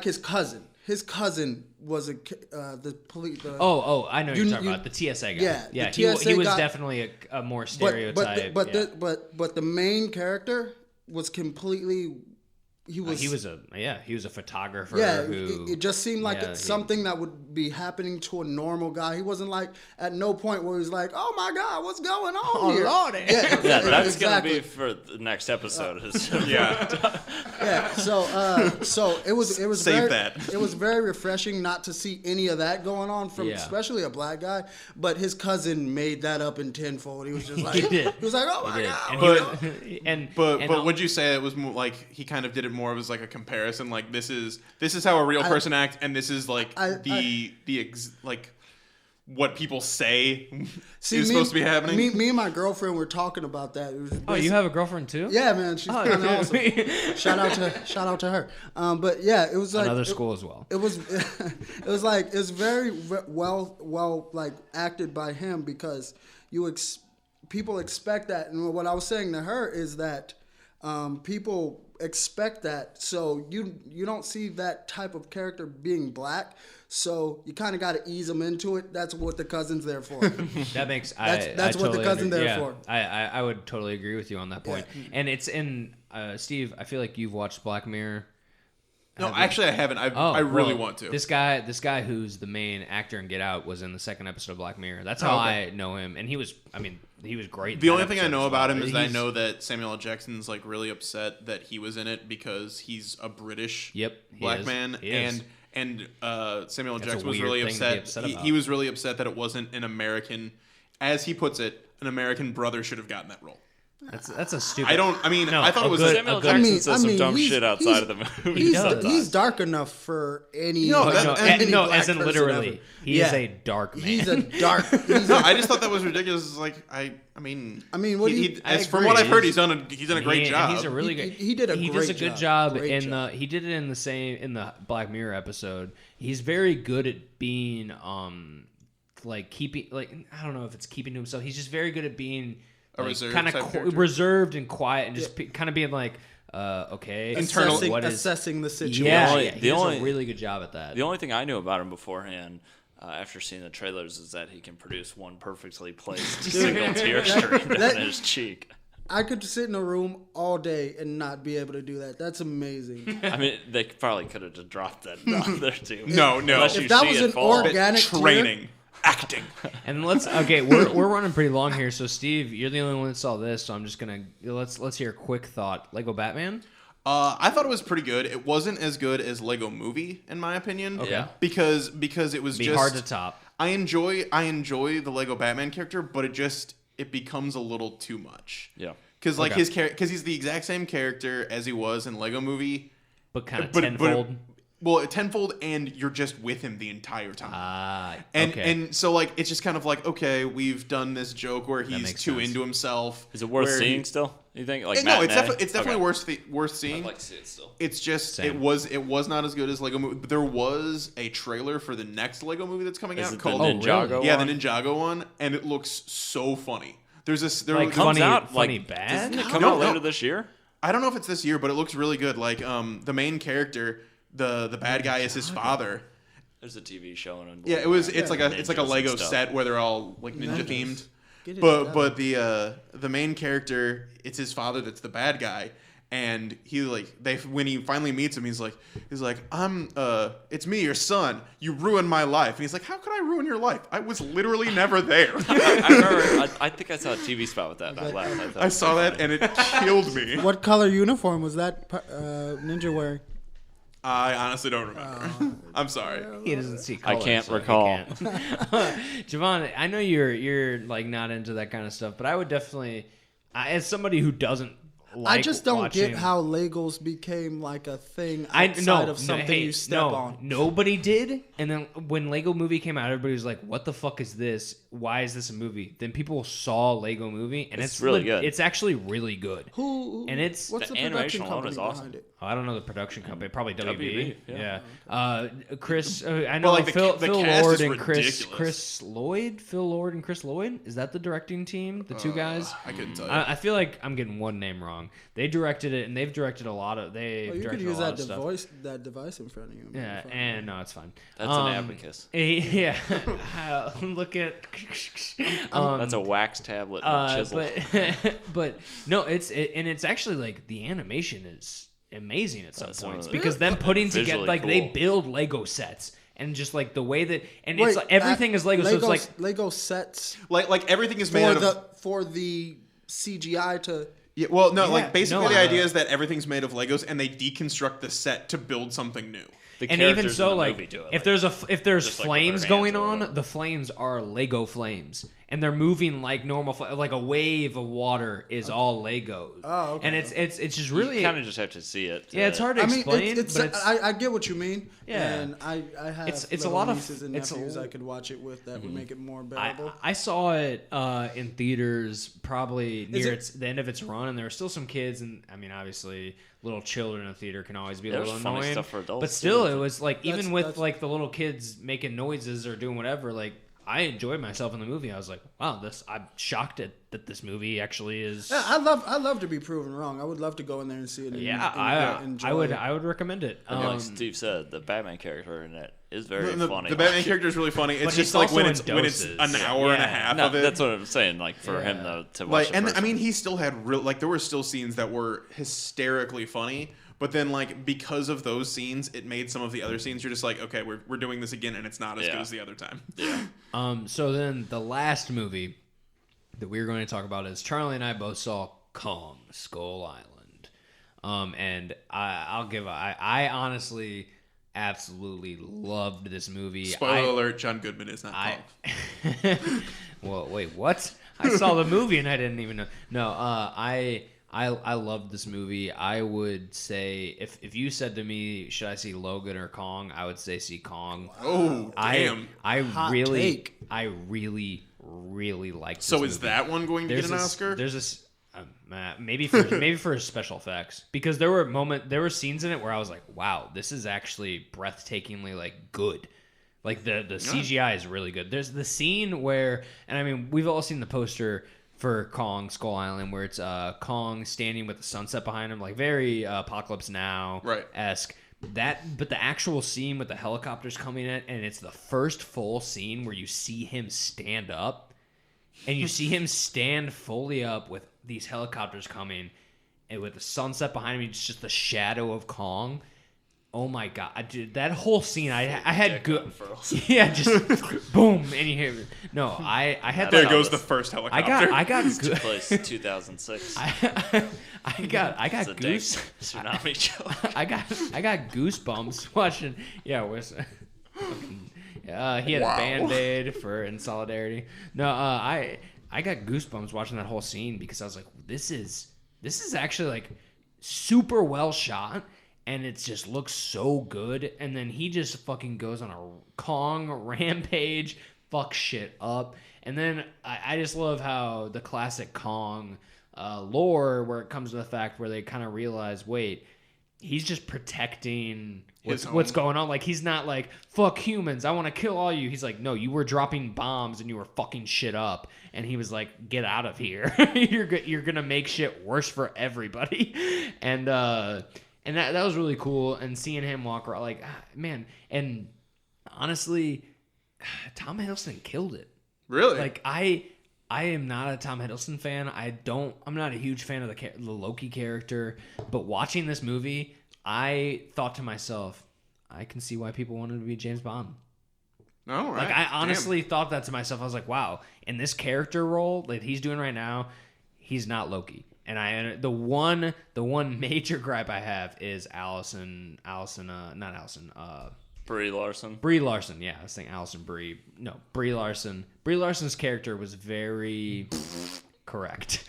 his cousin. His cousin was the police. I know what you're talking about, the TSA guy. Yeah, he the TSA was guy. definitely a more stereotype. But the main character was completely. He was he was a photographer. Yeah, who it just seemed like yeah, it's something that would be happening to a normal guy. He wasn't like at no point where he's like, "Oh my God, what's going on here?" Lordy. Yeah, Yeah, that's exactly. gonna be for the next episode. Yeah. Yeah, so it was Save very, that. It was very refreshing not to see any of that going on from especially a black guy. But his cousin made that up in tenfold. He was just like, he was like, "Oh my God." But would you say it was more like he kind of did it more of as like a comparison? Like this is how a real person acts, and this is like what people say is supposed to be happening. Me and my girlfriend were talking about that. It was Oh, you have a girlfriend too? Yeah, man, she's kind of awesome. Shout out to her. But yeah, it was like Another school as well. It was it was like it's very well like acted by him because people expect that, and what I was saying to her is that people expect that, so you don't see that type of character being black, so you kind of got to ease them into it. That's what the cousin's there for. That makes that's what the cousin's there for. I would totally agree with you on that point. Yeah. And it's in Steve. I feel like you've watched Black Mirror. No, actually, I haven't. I really want to. This guy who's the main actor in Get Out was in the second episode of Black Mirror. That's how I know him, and he was great. The only thing I know about him is that I know that Samuel L. Jackson's like really upset that he was in it because he's a British black man, and Samuel L. Jackson was really upset. He was really upset that it wasn't an American, as he puts it, an American brother should have gotten that role. That's a stupid. I thought it was Samuel Jackson says some dumb shit outside of the movie. He's dark enough for any. As in literally, he is a dark man. He's a dark. I just thought that was ridiculous. It's like from what I've heard, he's done a great job. He's a really good. He did a great job. He does a good job in the. He did it in the Black Mirror episode. He's very good at being like keeping I don't know if it's keeping to himself. He's just very good at being. Kind of reserved and quiet, and just kind of being like, okay, assessing the situation. Yeah, he does a really good job at that. The only thing I knew about him beforehand, after seeing the trailers, is that he can produce one perfectly placed single tear stream down his cheek. I could sit in a room all day and not be able to do that. That's amazing. I mean, they probably could have just dropped that down there too. No. If that was an organic training. Acting. And we're running pretty long here, so Steve, you're the only one that saw this, so I'm just gonna let's hear a quick thought. Lego Batman? I thought it was pretty good. It wasn't as good as Lego Movie, in my opinion. Okay. Because it was just hard to top. I enjoy the Lego Batman character, but it becomes a little too much. Yeah. Because he's the exact same character as he was in Lego Movie, but kind of tenfold. Well, tenfold, and you're just with him the entire time. And so like it's just kind of like, okay, we've done this joke where he's too into himself. Is it worth seeing still? You think? Like no, it's definitely worth seeing. I'd like to see it still. It's just it was not as good as Lego Movie, but there was a trailer for the next Lego Movie that's coming out called the Ninjago one? Yeah, the Ninjago one, and it looks so funny. Comes out funny bad. Doesn't it come out later this year? I don't know if it's this year, but it looks really good. Like the main character. The bad guy is his father. There's a TV show on. Yeah, it's like a Lego set where they're all like ninja themed. But the main character, it's his father that's the bad guy, and when he finally meets him, he's like it's me, your son. You ruined my life, and he's like, how could I ruin your life? I was literally never there. I remember. I think I saw a TV spot with that. I saw that, and it killed me. What color uniform was that ninja wearing? I honestly don't remember. I'm sorry. He doesn't see color. I can't recall. Javon, I know you're like not into that kind of stuff, but I would definitely, as somebody who doesn't like I just don't watching, get how Legos became like a thing outside of something you step on. Nobody did. And then when Lego Movie came out, everybody was like, what the fuck is this? Why is this a movie? Then people saw Lego Movie, and it's really good. It's actually really good. Who? And it's what's the animation production alone company is awesome. behind it? I don't know the production company. Probably WB. Yeah. Chris. I know like Phil Lord and ridiculous. Chris Lloyd. Phil Lord and Chris Lloyd. Is that the directing team? The two guys. I couldn't tell you. I feel like I'm getting one name wrong. They directed it, and they've directed a lot of. You could use that device in front of you. Yeah, and no, it's fine. That's an abacus. Yeah. Look at. That's a wax tablet and a chisel. But no, it's actually like the animation is amazing at some points because them putting together visually they cool. build Lego sets and just like the way that and Wait, it's like everything is Lego. So it's like Lego sets Like everything is made for the CGI to. Yeah, well, no, Yeah, like basically no, the idea is that everything's made of Legos and they deconstruct the set to build something new. The and even characters so, in the like movie do it, if like, there's just, like, with flames their going hands or on, whatever. the flames are Lego flames, and they're moving like normal, like a wave of water is all Legos. Oh, okay. And it's just really you kind of just have to see it. yeah, it's hard to I mean, explain. it's, but it's I get what you mean. Yeah. And I have It's a little lot of- nieces and it's a- nephews I could watch it with that would make it more bearable. I saw it in theaters probably near it- the end of its run, and there were still some kids, and I mean, obviously, little children in the theater can always be a There's little funny annoying. stuff for adults, but still, too. it was like even with that's- like the little kids making noises or doing whatever, like I enjoyed myself in the movie. I was like, wow, I'm shocked that this movie actually is. Yeah, I love to be proven wrong. I would love to go in there and see it. I would recommend it. Like Steve said, the Batman character in it is very The funny. Batman character is really funny. It's But just he's like also when in it's an doses. hour and a Yeah. half No, of it. that's what I'm saying. Like for him though, to watch. Like, and I mean, he still had real like there were still scenes that were hysterically funny, but then like because of those scenes, it made some of the other scenes you're just like, okay, we're doing this again, and it's not as good as the other time. yeah. So then the last movie that we're going to talk about is Charlie and I both saw Kong Skull Island. And I honestly absolutely loved this movie. Spoiler alert: John Goodman is not Kong. Well, wait, what? I saw the movie and I didn't even know. No, I loved this movie. I would say if you said to me, should I see Logan or Kong? I would say see Kong. Oh, damn! I Hot really take. liked this So movie. is that one going to get an Oscar? There's this maybe for special effects, because there were scenes in it where I was like, wow, this is actually breathtakingly like good. Like the CGI is really good. There's the scene where, and I mean, we've all seen the poster for Kong Skull Island where it's Kong standing with the sunset behind him, like very Apocalypse Now esque. But the actual scene with the helicopters coming in, and it's the first full scene where you see him stand up, and you see him stand fully up with these helicopters coming, and with the sunset behind him, it's just the shadow of Kong. Oh my god, dude, that whole scene, I had good, yeah, just boom, and you hear, no, I had There that- goes the first helicopter. I got Took good. place in 2006. I got It's a dang goose. tsunami joke. I got goosebumps watching. Yeah, he had a Band-Aid in solidarity. No, I got goosebumps watching that whole scene because I was like, this is actually like super well shot, and it just looks so good. And then he just fucking goes on a Kong rampage, fuck shit up. And then I just love how the classic Kong lore, where it comes to the fact where they kind of realize, wait, he's just protecting what's going on. Like, he's not like, fuck humans, I want to kill all you. He's like, no, you were dropping bombs and you were fucking shit up. And he was like, get out of here. You're gonna make shit worse for everybody. And that was really cool. And seeing him walk around, like, man. And honestly, Tom Hiddleston killed it. Really? Like, I am not a Tom Hiddleston fan. I'm not a huge fan of the Loki character. But watching this movie, I thought to myself, I can see why people wanted to be James Bond. All right. Like, I honestly thought that to myself. I was like, wow, in this character role that he's doing right now, he's not Loki. And the one major gripe I have is Brie Larson. Brie Larson. Yeah, I was thinking Allison Brie. No, Brie Larson. Brie Larson's character was very correct.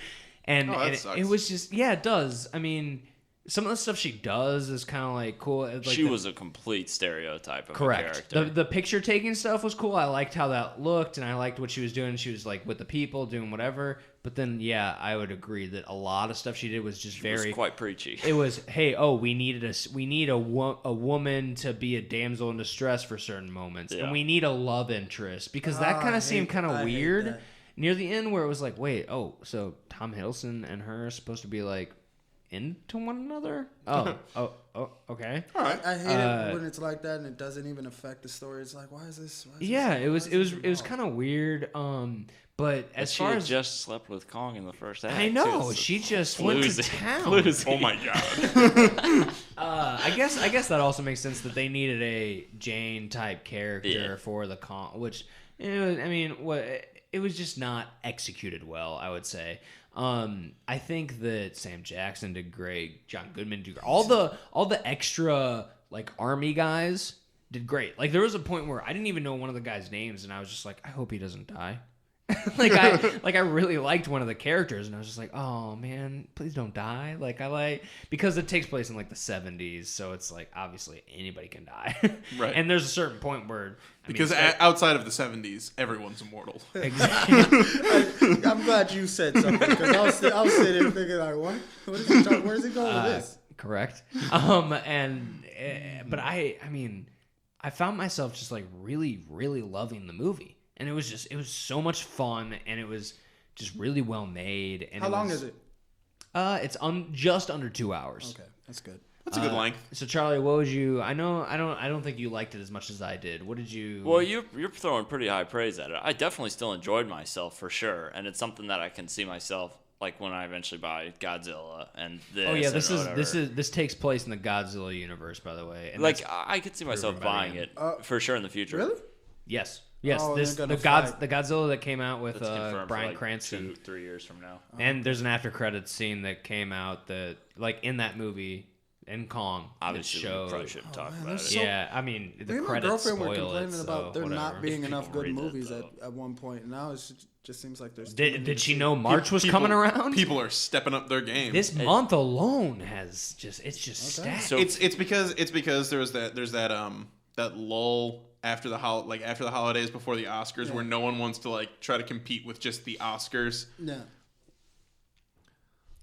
And, that and sucks. it was just, yeah, it does. I mean, some of the stuff she does is kind of like cool. Like She was a complete stereotype of a correct. character. The picture taking stuff was cool. I liked how that looked, and I liked what she was doing. She was like with the people doing whatever. But then, yeah, I would agree that a lot of stuff she did was just It very was quite preachy. It was, hey, we need a woman to be a damsel in distress for certain moments, Yeah. and we need a love interest, because that kind of seemed kind of weird that. near the end, where it was like, wait, so Tom Hiddleston and her are supposed to be like into one another. Oh, okay. All right. I hate it when it's like that and it doesn't even affect the story. It's like, why is this? Yeah, it was kind of weird. But as she far had as just slept with Kong in the first act. I know, too. she just went to town. Oh my god. I guess that also makes sense that they needed a Jane type character for the which it was just not executed well, I would say. I think that Sam Jackson did great, John Goodman did great. All the extra like army guys did great. Like there was a point where I didn't even know one of the guys' names, and I was just like, I hope he doesn't die. I really liked one of the characters, and I was just like, oh man, please don't die. Because it takes place in like the 70s, so it's like obviously anybody can die. Right. And there's a certain point where outside of the 70s, everyone's immortal. exactly. I'm glad you said something because I was sitting there thinking like, what? What is he talking? Where's he going with this? Correct. But I found myself just like really, really loving the movie. And it was so much fun, and it was just really well made. And How long is it? It's just under 2 hours. Okay, that's good. That's a good length. So Charlie, what would you? I don't think you liked it as much as I did. What did you? Well, you're throwing pretty high praise at it. I definitely still enjoyed myself for sure, and it's something that I can see myself like when I eventually buy Godzilla and this. Oh yeah, this takes place in the Godzilla universe, by the way. And like I could see myself buying him. it for sure in the future. Really? Yes. Oh, the Godzilla that came out with That's confirmed Bryan for like Cranston 2-3 years from now. And there's an after credits scene that came out that like in that movie in Kong. Obviously, we probably shouldn't talk about it. Yeah, I mean the Me and my credits girlfriend were spoil complaining it. about there whatever. not being enough good read that, movies though. at one point. And now it just seems like there's. too many Did she to know March was People- coming around? People are stepping up their game. This month alone has just stacked. So it's because there's that lull after the holidays before the Oscars where no one wants to like try to compete with just the Oscars. Yeah.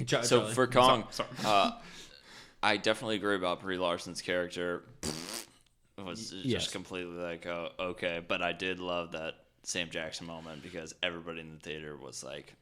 So Charlie. for Kong, Sorry. I definitely agree about Brie Larson's character. It was just Yes. completely like, oh, okay. But I did love that Sam Jackson moment because everybody in the theater was like,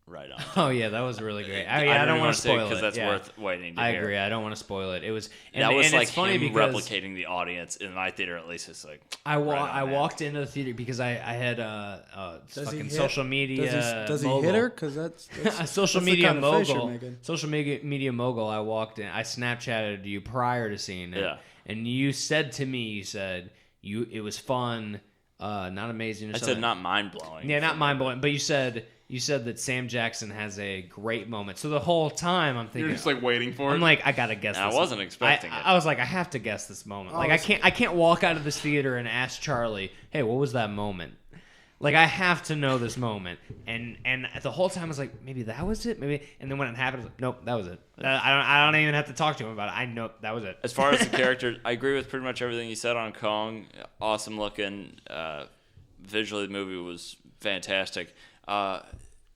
right on. Oh yeah, that was really great. I don't even want to spoil it because that's yeah. worth waiting to I hear. agree. I don't want to spoil it. It was and, That was and like it's funny him because replicating the audience in my theater. At least it's like I right on, walked into the theater because I had Does he fucking hit- social media. Does he mogul. hit her? Because A that's social that's the media kind of face you're mogul. making. Social media mogul. I walked in. I Snapchatted you prior to seeing it. Yeah. And you said to me, you said it was fun, not amazing. Or I something. said not mind blowing. Yeah, not mind blowing. But you said that Sam Jackson has a great moment. So the whole time I'm thinking, You're just like waiting for it. I'm like, I gotta guess. And I this wasn't expecting it. I was like, I have to guess this moment. Like, I can't walk out of this theater and ask Charlie, hey, what was that moment? Like, I have to know this moment. And the whole time I was like, maybe that was it, maybe. And then when it happened, I was like, nope, that was it. I don't even have to talk to him about it. I know that was it. As far as the character, I agree with pretty much everything you said on Kong. Awesome looking. Visually, the movie was fantastic.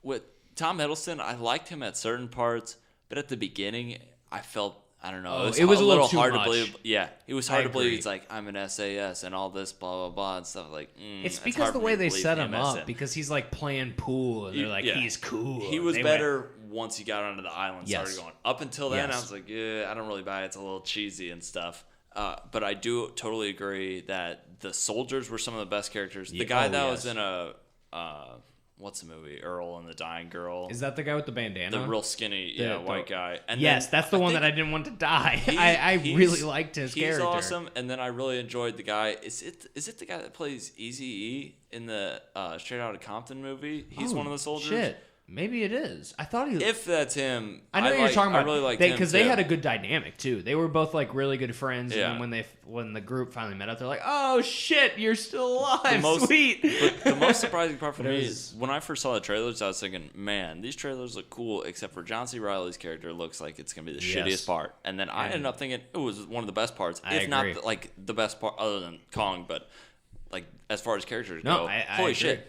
With Tom Hiddleston, I liked him at certain parts, but at the beginning, I felt, I don't know, it was a little too hard much. to believe. Yeah, it was hard I to believe. agree. It's like, I'm an SAS and all this, blah, blah, blah, and stuff like, It's hard because the for way me to they believe set him as up, him. because he's like playing pool, and they're like, Yeah. he's cool. He was They better once he got onto the island and Yes. started going. Up until then, Yes. I was like, yeah, I don't really buy it. It's a little cheesy and stuff. But I do totally agree that the soldiers were some of the best characters. The Yeah. guy Oh, that yes. was in a what's the movie? Earl and the Dying Girl. Is that the guy with the bandana? The real skinny, white guy. And yes, then that's the one that I didn't want to die. I he's- really liked his he's character. awesome, and then I really enjoyed the guy. Is it the guy that plays Eazy-E in the Straight Outta Compton movie? He's Oh, one of the soldiers. Shit, maybe it is. I thought he. If that's him, I know what you're talking about. I really like because they too. had a good dynamic too. They were both like really good friends. Yeah. And then when the group finally met up, they're like, "Oh shit, you're still alive, most- sweet." But the most surprising part for But it me was- is when I first saw the trailers, I was thinking, man, these trailers look cool, except for John C. Reilly's character looks like it's going to be the Yes. shittiest part. And then I ended up thinking it was one of the best parts, I if not agree. like the best part other than Kong, but like as far as characters No, go, I holy agree. shit.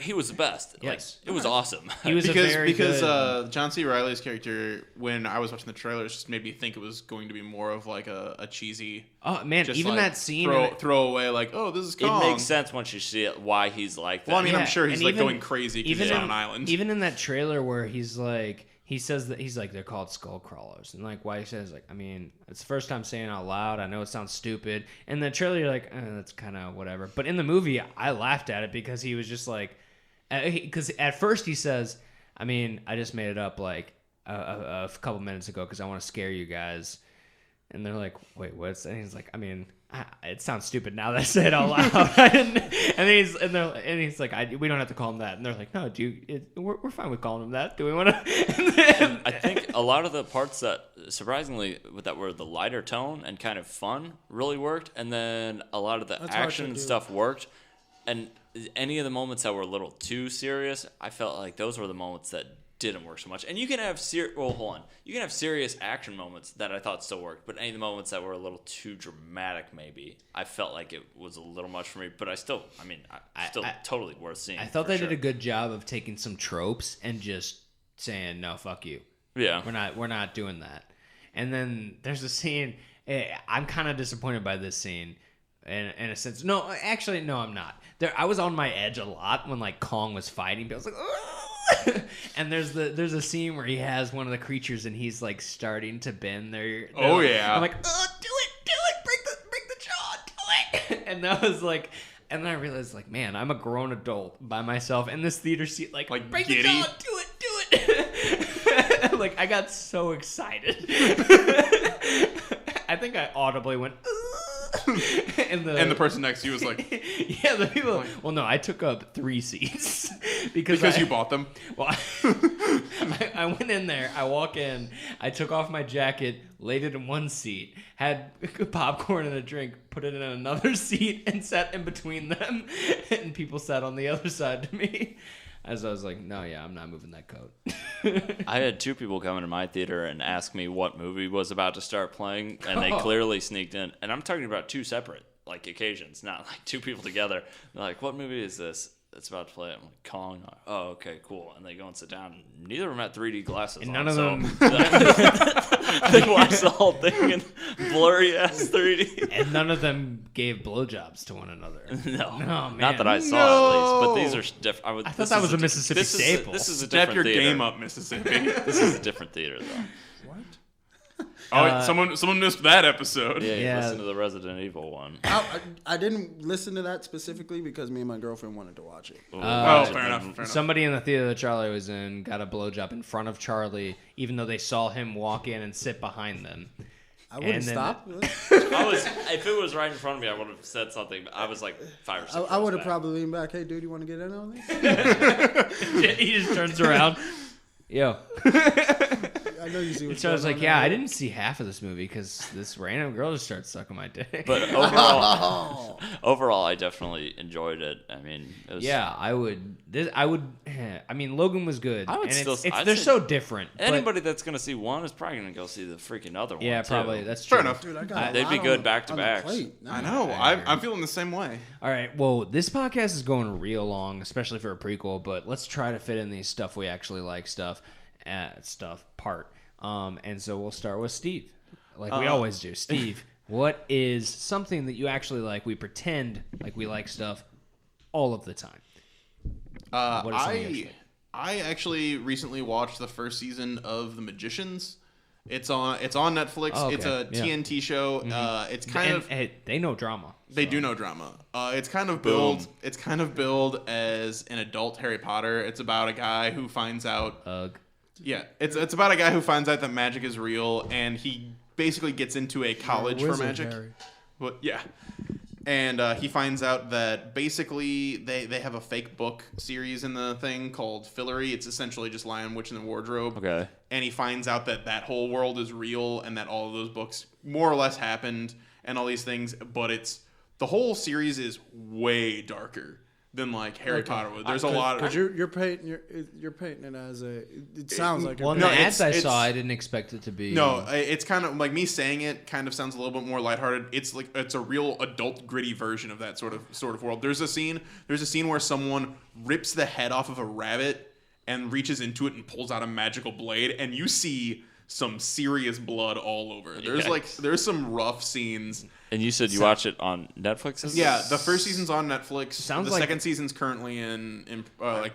He was the best. Yes. Like, it was awesome. He was because good. John C. Reilly's character, when I was watching the trailers, just made me think it was going to be more of like a cheesy. Oh man, Just even like that scene. throw away like, oh, this is Kong. It makes sense once you see it why he's like that. Well, I mean, Yeah, I'm sure he's and like even- going crazy because he's on an island. Even in that trailer where he's he says that he's like, they're called skull crawlers. And like why he says like, I mean, it's the first time saying it out loud. I know it sounds stupid. And the trailer, you're like, that's kind of whatever. But in the movie, I laughed at it because he was just like, because at first he says, I mean, I just made it up like a couple minutes ago because I want to scare you guys. And they're like, wait, what's that? And he's like, I mean, it sounds stupid now that I say it out loud. And he's like, we don't have to call him that. And they're like, no, we're fine with calling him that. Do we want to? And I think a lot of the parts that surprisingly that were the lighter tone and kind of fun really worked, and then a lot of the action and stuff worked. And any of the moments that were a little too serious, I felt like those were the moments that didn't work so much. And you can have you can have serious action moments that I thought still worked, but any of the moments that were a little too dramatic, maybe I felt like it was a little much for me. But I still totally worth seeing. I thought they did a good job of taking some tropes and just saying, no, fuck you. Yeah, we're not doing that. And then there's a scene. I'm kind of disappointed by this scene. In a sense, no, actually, no, I'm not. I was on my edge a lot when like Kong was fighting. But I was like, ugh! And there's a scene where he has one of the creatures and he's like starting to bend. Yeah. I'm like, oh, do it, break the jaw, do it. And that was like, and then I realized like, man, I'm a grown adult by myself in this theater seat. Like break giddy. the jaw, do it. Like I got so excited. I think I audibly went. And the person next to you was like, yeah, the people. Like, well, no, I took up 3 seats because you bought them. Well, I went in there. I walk in. I took off my jacket, laid it in one seat, had popcorn and a drink, put it in another seat, and sat in between them. And people sat on the other side to me. As I was like, no, yeah, I'm not moving that coat. I had 2 people come into my theater and ask me what movie was about to start playing, and they clearly sneaked in. And I'm talking about 2 separate like occasions, not like 2 people together. They're like, what movie is this that's about to play? I'm like, Kong. Oh, okay, cool. And they go and sit down. And neither of them had 3D glasses and on. None of them. They watched the whole thing in blurry ass 3D. And none of them gave blowjobs to one another. No, man. Not that I saw at least. But these are different. I thought that was a Mississippi staple. This is a Step different your theater. game up, Mississippi. This is a different theater, though. What? Oh, someone missed that episode. Yeah, listen to the Resident Evil one. I didn't listen to that specifically because me and my girlfriend wanted to watch it. Fair enough. Somebody in the theater that Charlie was in got a blowjob in front of Charlie, even though they saw him walk in and sit behind them. I wouldn't stop. If it was right in front of me, I would have said something. But I was like 5 or 6. I would have probably leaned back. Hey, dude, you want to get in on this? He just turns around. Yo. I know you see what's So I was going like, on yeah, there. I didn't see half of this movie because this random girl just started sucking my dick. But overall, I definitely enjoyed it. I mean, it was, yeah, I would. I mean, Logan was good. I would and still. They're say so different. but- Anybody that's gonna see one is probably gonna go see the freaking other one. Yeah, too. probably. That's true. Fair enough. Dude, I got a They'd lot be good on back to on the backs. plate. I know. I'm feeling the same way. All right. Well, this podcast is going real long, especially for a prequel. But let's try to fit in these stuff we actually like part. And so we'll start with Steve, like we always do. Steve, what is something that you actually like? We pretend like we like stuff all of the time. What is something you I actually recently watched the first season of The Magicians. It's on Netflix. Oh, okay. It's a Yeah. TNT show. It's kind of Hey, they know drama. They do know drama. It's kind of billed. It's kind of billed as an adult Harry Potter. It's about a guy who finds out. Ugh. Yeah, it's about a guy who finds out that magic is real, and he basically gets into a college for Wizard, magic. Harry. Well, yeah. And he finds out that basically they have a fake book series in the thing called Fillory. It's essentially just Lion, Witch, and the Wardrobe. Okay. And he finds out that whole world is real and that all of those books more or less happened and all these things. But the whole series is way darker than like Harry Potter would. There's a lot of... Because you're painting it as a... It sounds like... Well, in you're the painting- ads I saw, I didn't expect it to be. No, it's kind of like me saying it kind of sounds a little bit more lighthearted. It's a real adult gritty version of that sort of world. There's a scene where someone rips the head off of a rabbit and reaches into it and pulls out a magical blade, and you see some serious blood all over. There's some rough scenes. And you said you watch it on Netflix? Yeah, the first season's on Netflix. Sounds the like- second season's currently in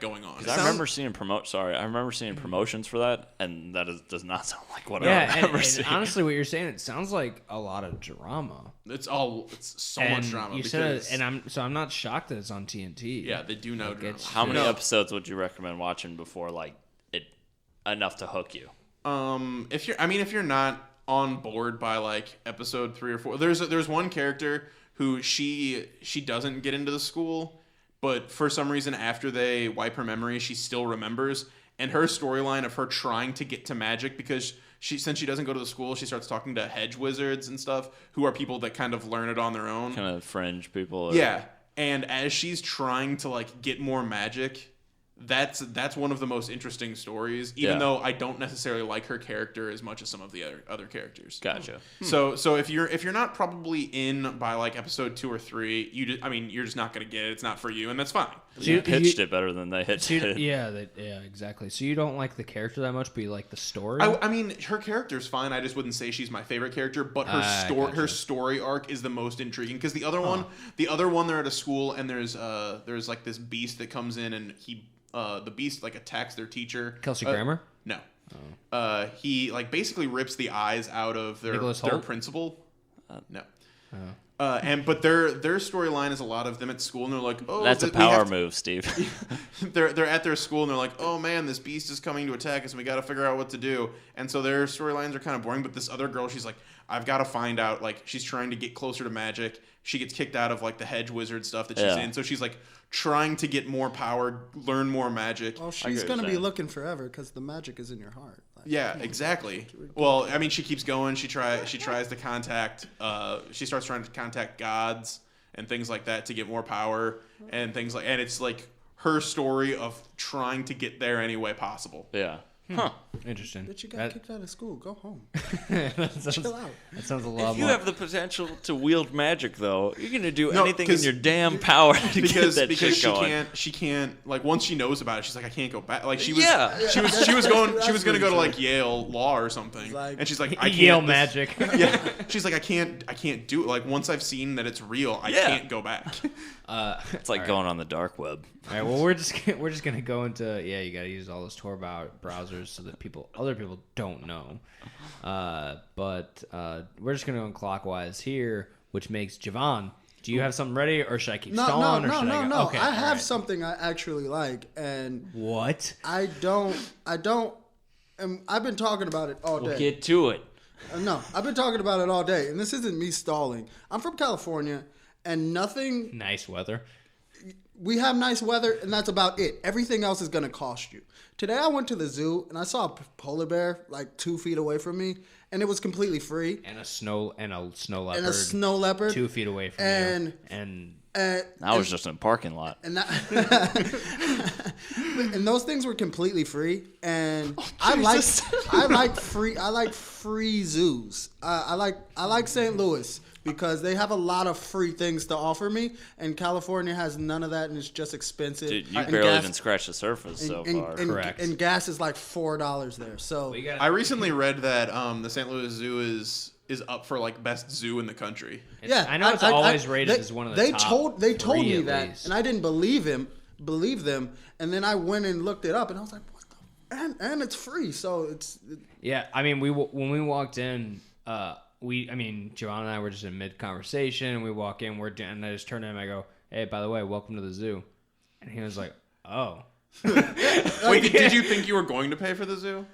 going on. 'Cause I remember seeing promotions for that, and does not sound like what I Yeah, remember and seeing. honestly, what you're saying, it sounds like a lot of drama. It's so And much drama. You because, said, I'm not shocked that it's on TNT. yeah, they do know Like, drama. it's- How many No. episodes would you recommend watching before it enough to hook you? If you're not on board by like episode 3 or 4, there's one character who she doesn't get into the school, but for some reason after they wipe her memory, she still remembers. And her storyline of her trying to get to magic, because since she doesn't go to the school, she starts talking to hedge wizards and stuff, who are people that kind of learn it on their own. Kind of fringe people. Yeah, and as she's trying to like get more magic, that's one of the most interesting stories. Even though I don't necessarily like her character as much as some of the other characters. Gotcha. So if you're not probably in by like episode 2 or 3, you're just not gonna get it. It's not for you, and that's fine. You pitched it better than they hit it. Yeah, exactly. So you don't like the character that much, but you like the story? I mean, her character's fine. I just wouldn't say she's my favorite character, but her story arc is the most intriguing, because the other one, they're at a school and there's like this beast that comes in, and the beast like attacks their teacher. Kelsey Grammer? No. He like basically rips the eyes out of their principal. No. But their storyline is a lot of them at school, and they're like, oh, that's a power move, Steve. they're at their school, and they're like, oh man, this beast is coming to attack us, and we got to figure out what to do. And so their storylines are kind of boring. But this other girl, she's like, I've got to find out. Like, she's trying to get closer to magic. She gets kicked out of like the hedge wizard stuff that she's in, so she's like trying to get more power, learn more magic. Well, she's going to be looking forever because the magic is in your heart. Like, yeah, exactly. Well, I mean, she keeps going. She tries to contact. She starts trying to contact gods and things like that to get more power and things like. And it's like her story of trying to get there any way possible. Yeah. Huh. Interesting. But you got kicked out of school. Go home. Chill out. That sounds a lot If you more. have the potential to wield magic, though, you're gonna do No, anything in 'cause your damn power to because get that shit going. she can't like once she knows about it, she's like, I can't go back. Like she was Yeah. she was gonna go to like Yale law or something, Like- and she's like, I can't. Yale magic. Yeah, she's like, I can't do it. Like once I've seen that it's real, I Yeah. can't go back. It's like going on the dark web. All right. Well, we're just gonna go into you got to use all those Tor browsers so that other people don't know. But we're just gonna go clockwise here, which makes Javon. Do you have something ready, or should I keep stalling? Or should I go? No. Okay, I all have right. something I actually like, and What? I don't, and I've been talking about it all day. We'll get to it. No, I've been talking about it all day, and this isn't me stalling. I'm from California, and nothing. Nice weather. We have nice weather, and that's about it. Everything else is going to cost you. Today, I went to the zoo, and I saw a polar bear like 2 feet away from me, and it was completely free. And a snow leopard. And a snow leopard 2 feet away from and, you. And I was just in a parking lot. and that, and those things were completely free. And I like free zoos. I like St. Louis because they have a lot of free things to offer me, and California has none of that, and it's just expensive. Dude, you And barely gas- even scratched the surface so and, far. and- Correct. and gas is like $4 there. So I recently read that the St. Louis Zoo is up for like best zoo in the country. yeah, I know it's always rated as one of the they top They told three me at that, least. and I didn't believe them. And then I went and looked it up, and I was like, what the? And it's free, so it's. yeah, I mean, when we walked in, Joanna and I were just in mid conversation, and we walk in, and I just turned to him, I go, "Hey, by the way, welcome to the zoo," and he was like, "Oh." Wait, did you think you were going to pay for the zoo?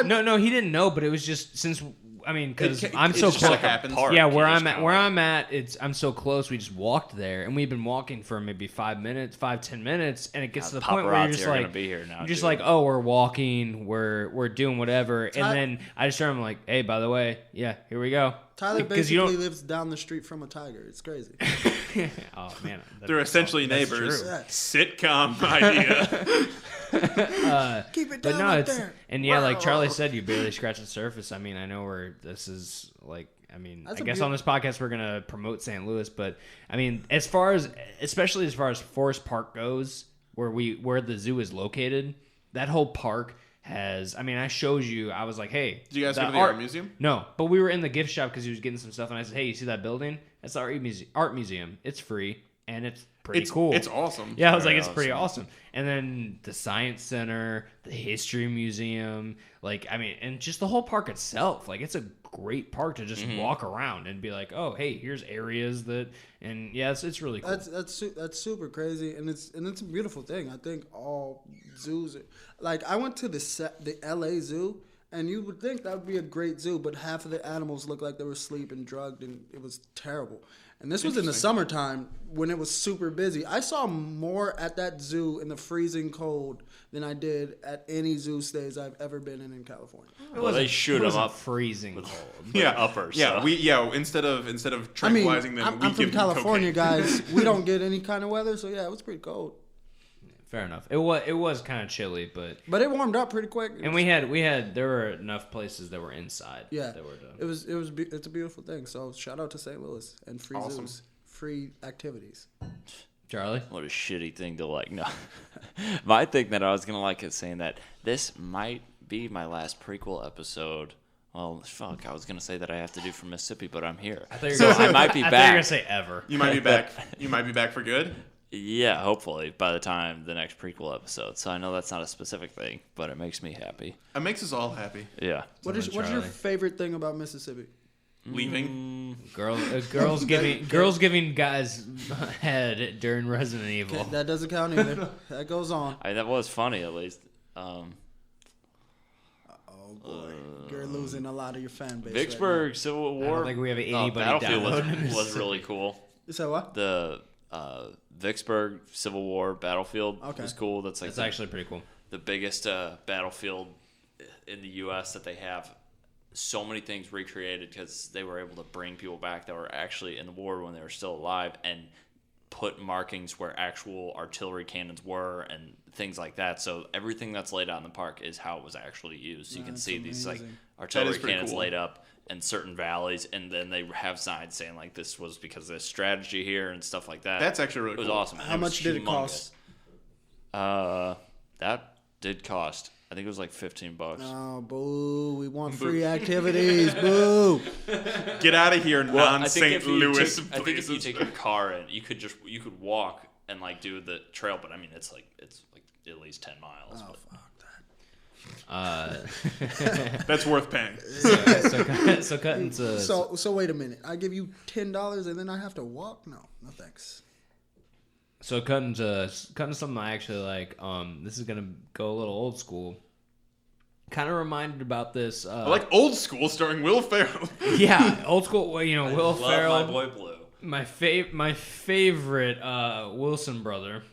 No, he didn't know, but it was just because I'm it so just close. like happens. Park. Yeah, You just kinda I'm at, I'm so close. We just walked there, and we've been walking for maybe 10 minutes, and it gets to the point where you're paparazzi just are like, gonna be here now, you're just dude. like, oh, we're walking, we're doing whatever, and then I just turn, I'm like, hey, by the way, yeah, here we go. Tyler Because you basically don't- lives down the street from a tiger. It's crazy. Oh man, They're essentially that's neighbors. true. Sitcom idea. Keep it But down no, up it's there. like Charlie said, you barely scratched the surface. I mean, I know this is like. I mean, That's I a guess beau- on this podcast we're gonna promote St. Louis, but I mean, especially as far as Forest Park goes, where the zoo is located, that whole park has. I mean, I showed you. I was like, hey, Did you guys go that to the art museum? No, but we were in the gift shop because he was getting some stuff, and I said, hey, you see that building? That's the art museum. It's free and it's pretty cool. It's awesome. Yeah, I was Very like, it's pretty awesome. awesome. And then the Science Center, the History Museum, like, I mean, and just the whole park itself. Like, it's a great park to just walk around and be like, oh, hey, here's areas that, and yeah, it's really cool. That's super crazy, and it's a beautiful thing. I think all zoos, like I went to the LA Zoo, and you would think that would be a great zoo, but half of the animals looked like they were asleep and drugged, and it was terrible. And this was in the summertime when it was super busy. I saw more at that zoo in the freezing cold than I did at any zoo stays I've ever been in California. Well, they shoot them up freezing cold. with uppers. Yeah, so. instead of I mean, tranquilizing them, we I'm from give them California, cocaine. guys. We don't get any kind of weather, so yeah, it was pretty cold. Fair enough. It was kind of chilly, but it warmed up pretty quick. and there were enough places that were inside. Yeah, that were done. it's a beautiful thing. So shout out to St. Louis and free Awesome. zoos, free activities. Charlie. What a shitty thing to like. No, my thing that I was gonna like is saying that this might be my last prequel episode. Well, fuck, I was gonna say that I have to do for Mississippi, but I'm here, so I might be I thought you were back. gonna say ever. You might be back. You might be back for good. Yeah, hopefully by the time the next prequel episode. So I know that's not a specific thing, but it makes me happy. It makes us all happy. Yeah. What's your Charlie. favorite thing about Mississippi? Leaving. Girls giving guys head during Resident Evil. That doesn't count either. That goes on. That was funny at least. Oh boy, you're losing a lot of your fan base. Vicksburg Civil War. I don't think we have anybody Battlefield downloading was really cool. Right now. You said what? The Vicksburg Civil War Battlefield Okay. was cool. That's like It's actually pretty cool. the biggest battlefield in the U.S. that they have. So many things recreated because they were able to bring people back that were actually in the war when they were still alive and put markings where actual artillery cannons were and things like that. So everything that's laid out in the park is how it was actually used. So you can That's see these like amazing. artillery pretty cannons cool. laid up in certain valleys, and then they have signs saying like this was because of this strategy here and stuff like that. That's actually really it was cool. awesome. and How it was much did it humongous. cost? That did cost. I think it was like $15. Oh, boo! We want free activities. Boo! Get out of here, Well, I think non-St. if you Louis. take- I think if you places. take your car in, you could walk and like do the trail, but I mean it's like at least 10 miles. Oh, but. fuck that. That's worth paying. So cutting to So wait a minute. I give you $10 and then I have to walk? No thanks. So cutting to something I actually like. This is gonna go a little old school. Kind of reminded about this. I like Old School starring Will Ferrell. Yeah, old school. Well, you know, Will Love Ferrell. my boy Blue. My favorite Wilson brother.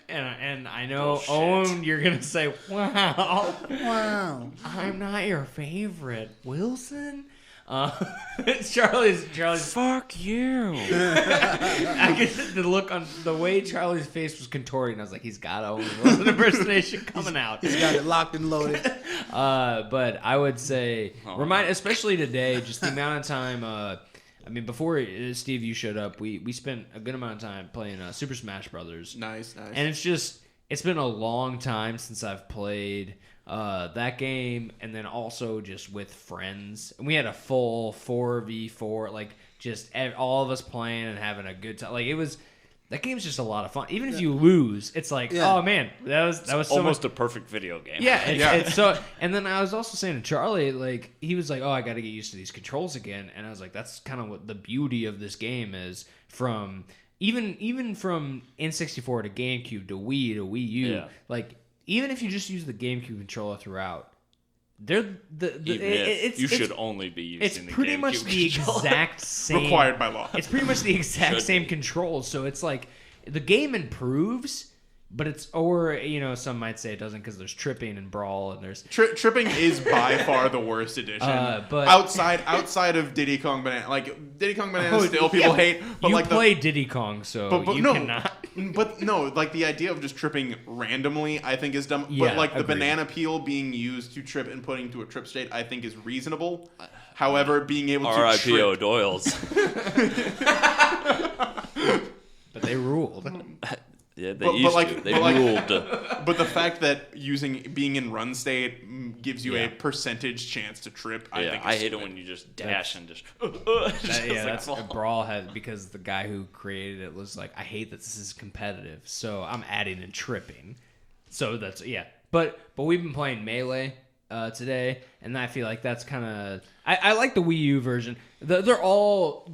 And I know, Bullshit. Owen, you're gonna say, "Wow, Wow. I'm not your favorite, Wilson." Charlie's. Fuck you. I get the look on the way Charlie's face was contorting. I was like, he's got Owen Wilson impersonation coming out. He's got it locked and loaded. But I would say, especially today, just the amount of time. I mean, before Steve, you showed up, we spent a good amount of time playing Super Smash Brothers. Nice. And it's been a long time since I've played that game, and then also just with friends. And we had a full 4v4, like just all of us playing and having a good time. Like that game's just a lot of fun. Even if you lose, it's like, Yeah. oh man, that was so Almost much. a perfect video game. Yeah, it's so. And then I was also saying to Charlie, like he was like, "Oh, I got to get used to these controls again." And I was like, "That's kind of what the beauty of this game is." From even from N64 to GameCube to Wii to Wii U, Yeah. like even if you just use the GameCube controller throughout, they're You should only be using it's the pretty much GameCube the controller. exact same. Required by law. It's pretty much the exact Should same be. controls. So it's like the game improves, but or some might say it doesn't because there's tripping and brawl and there's Tripping is by far the worst edition. But- outside of Diddy Kong Banana, like Diddy Kong Banana, still people hate. But you like play Diddy Kong, so but you no, cannot. But no, like the idea of just tripping randomly, I think is dumb. Yeah, but like the agreed. banana peel being used to trip and putting to a trip state, I think is reasonable. However, being able to R.I.P. trip, O'Doyle's. But they ruled. Yeah, they used to. They ruled. But the fact that being in run state gives you Yeah. a percentage chance to trip, I think I is hate it stupid. when you just dash and just. That's a Brawl has, because the guy who created it was like, I hate that this is competitive, so I'm adding in tripping. So that's But we've been playing Melee today, and I feel like that's kind of I like the Wii U version. They're all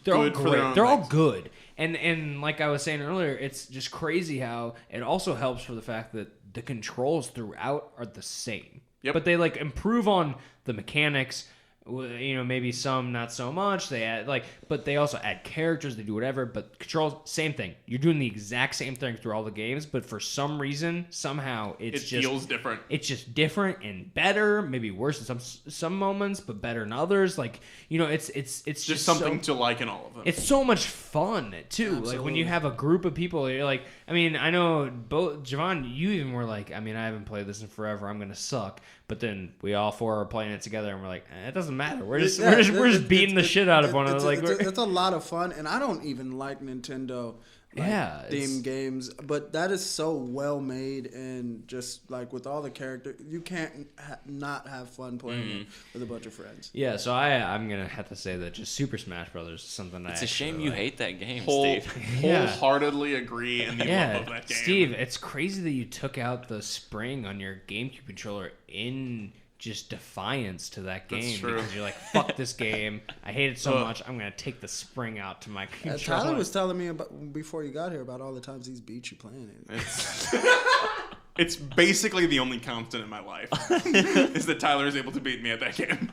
Good for great. their own They're all things. good. And like I was saying earlier, it's just crazy how it also helps for the fact that the controls throughout are the same. Yep. But they like improve on the mechanics. Maybe some not so much. They add but they also add characters. They do whatever. But controls, same thing. You're doing the exact same thing through all the games, but for some reason, somehow It feels different. It's just different and better. Maybe worse in some moments, but better in others. It's Just something to like in all of them. It's so much fun too. Absolutely. Like when you have a group of people, you're like, I mean, I know both Javon, you even were like, I mean, I haven't played this in forever. I'm gonna suck. But then we all four are playing it together, and we're like, it doesn't matter. We're just beating the shit out of one another. Like It's a lot of fun, and I don't even like Nintendo. Theme games, but that is so well made, and just like with all the characters, you can't not have fun playing it with a bunch of friends. Yeah, so I'm gonna have to say that just Super Smash Brothers is something It's a shame you hate that game, Whole- Steve. Yeah. Wholeheartedly agree in the love of that game. Steve, it's crazy that you took out the spring on your GameCube controller in just defiance to that game. That's true. Because you're like, fuck this game. I hate it so much. I'm gonna take the spring out to my controller. Tyler was telling me about before you got here about all the times he's beat you playing it. It's basically the only constant in my life is that Tyler is able to beat me at that game.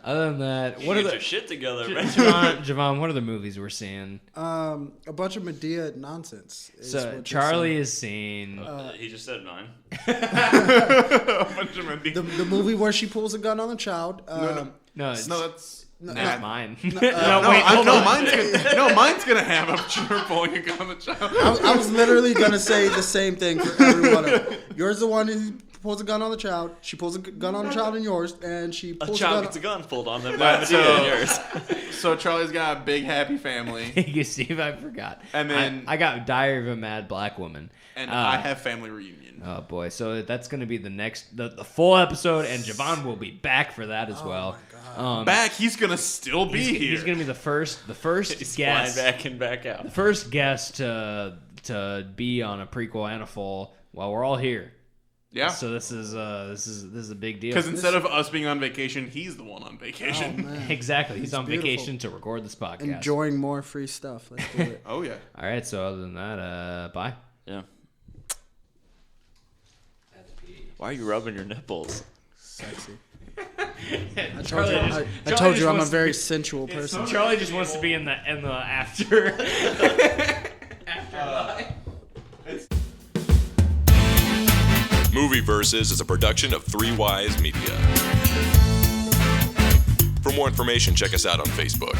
Other than that, What what are get the your shit together, man? Javon, what are the movies we're seeing? A bunch of Medea nonsense. Is So what you're Charlie saying. is seeing. He just said 9. A bunch of Mendy- the movie where she pulls a gun on a child. No, it's, that's that's mine. mine's gonna have a sure pulling a gun on the child. I was literally gonna say the same thing for every one of them. Yours the one who pulls a gun on the child. She pulls a gun on the child in yours, and she A pulls child a gets a gun. gun pulled on them by That's Medea and yours. So Charlie's got a big happy family, You Steve, I forgot. And then- I got Diary of a Mad Black Woman. and I have family reunion. Oh boy, so that's gonna be the next the full episode, and Javon will be back for that as well. Back, he's gonna still be here. He's gonna be the first He's guest, flying back and back out. the first guest to be on a prequel and a full while we're all here. Yeah, So this is a big deal. because instead of us being on vacation, he's the one on vacation. Man. Exactly, he's on beautiful. vacation to record this podcast. Enjoying more free stuff. Let's do it. Oh yeah. All right, so other than that, bye. Yeah. Why are you rubbing your nipples? Sexy. I I told you I'm a very sensual person. Charlie just wants to be in the after. Movie Versus is a production of 3 Wise Media. For more information, check us out on Facebook.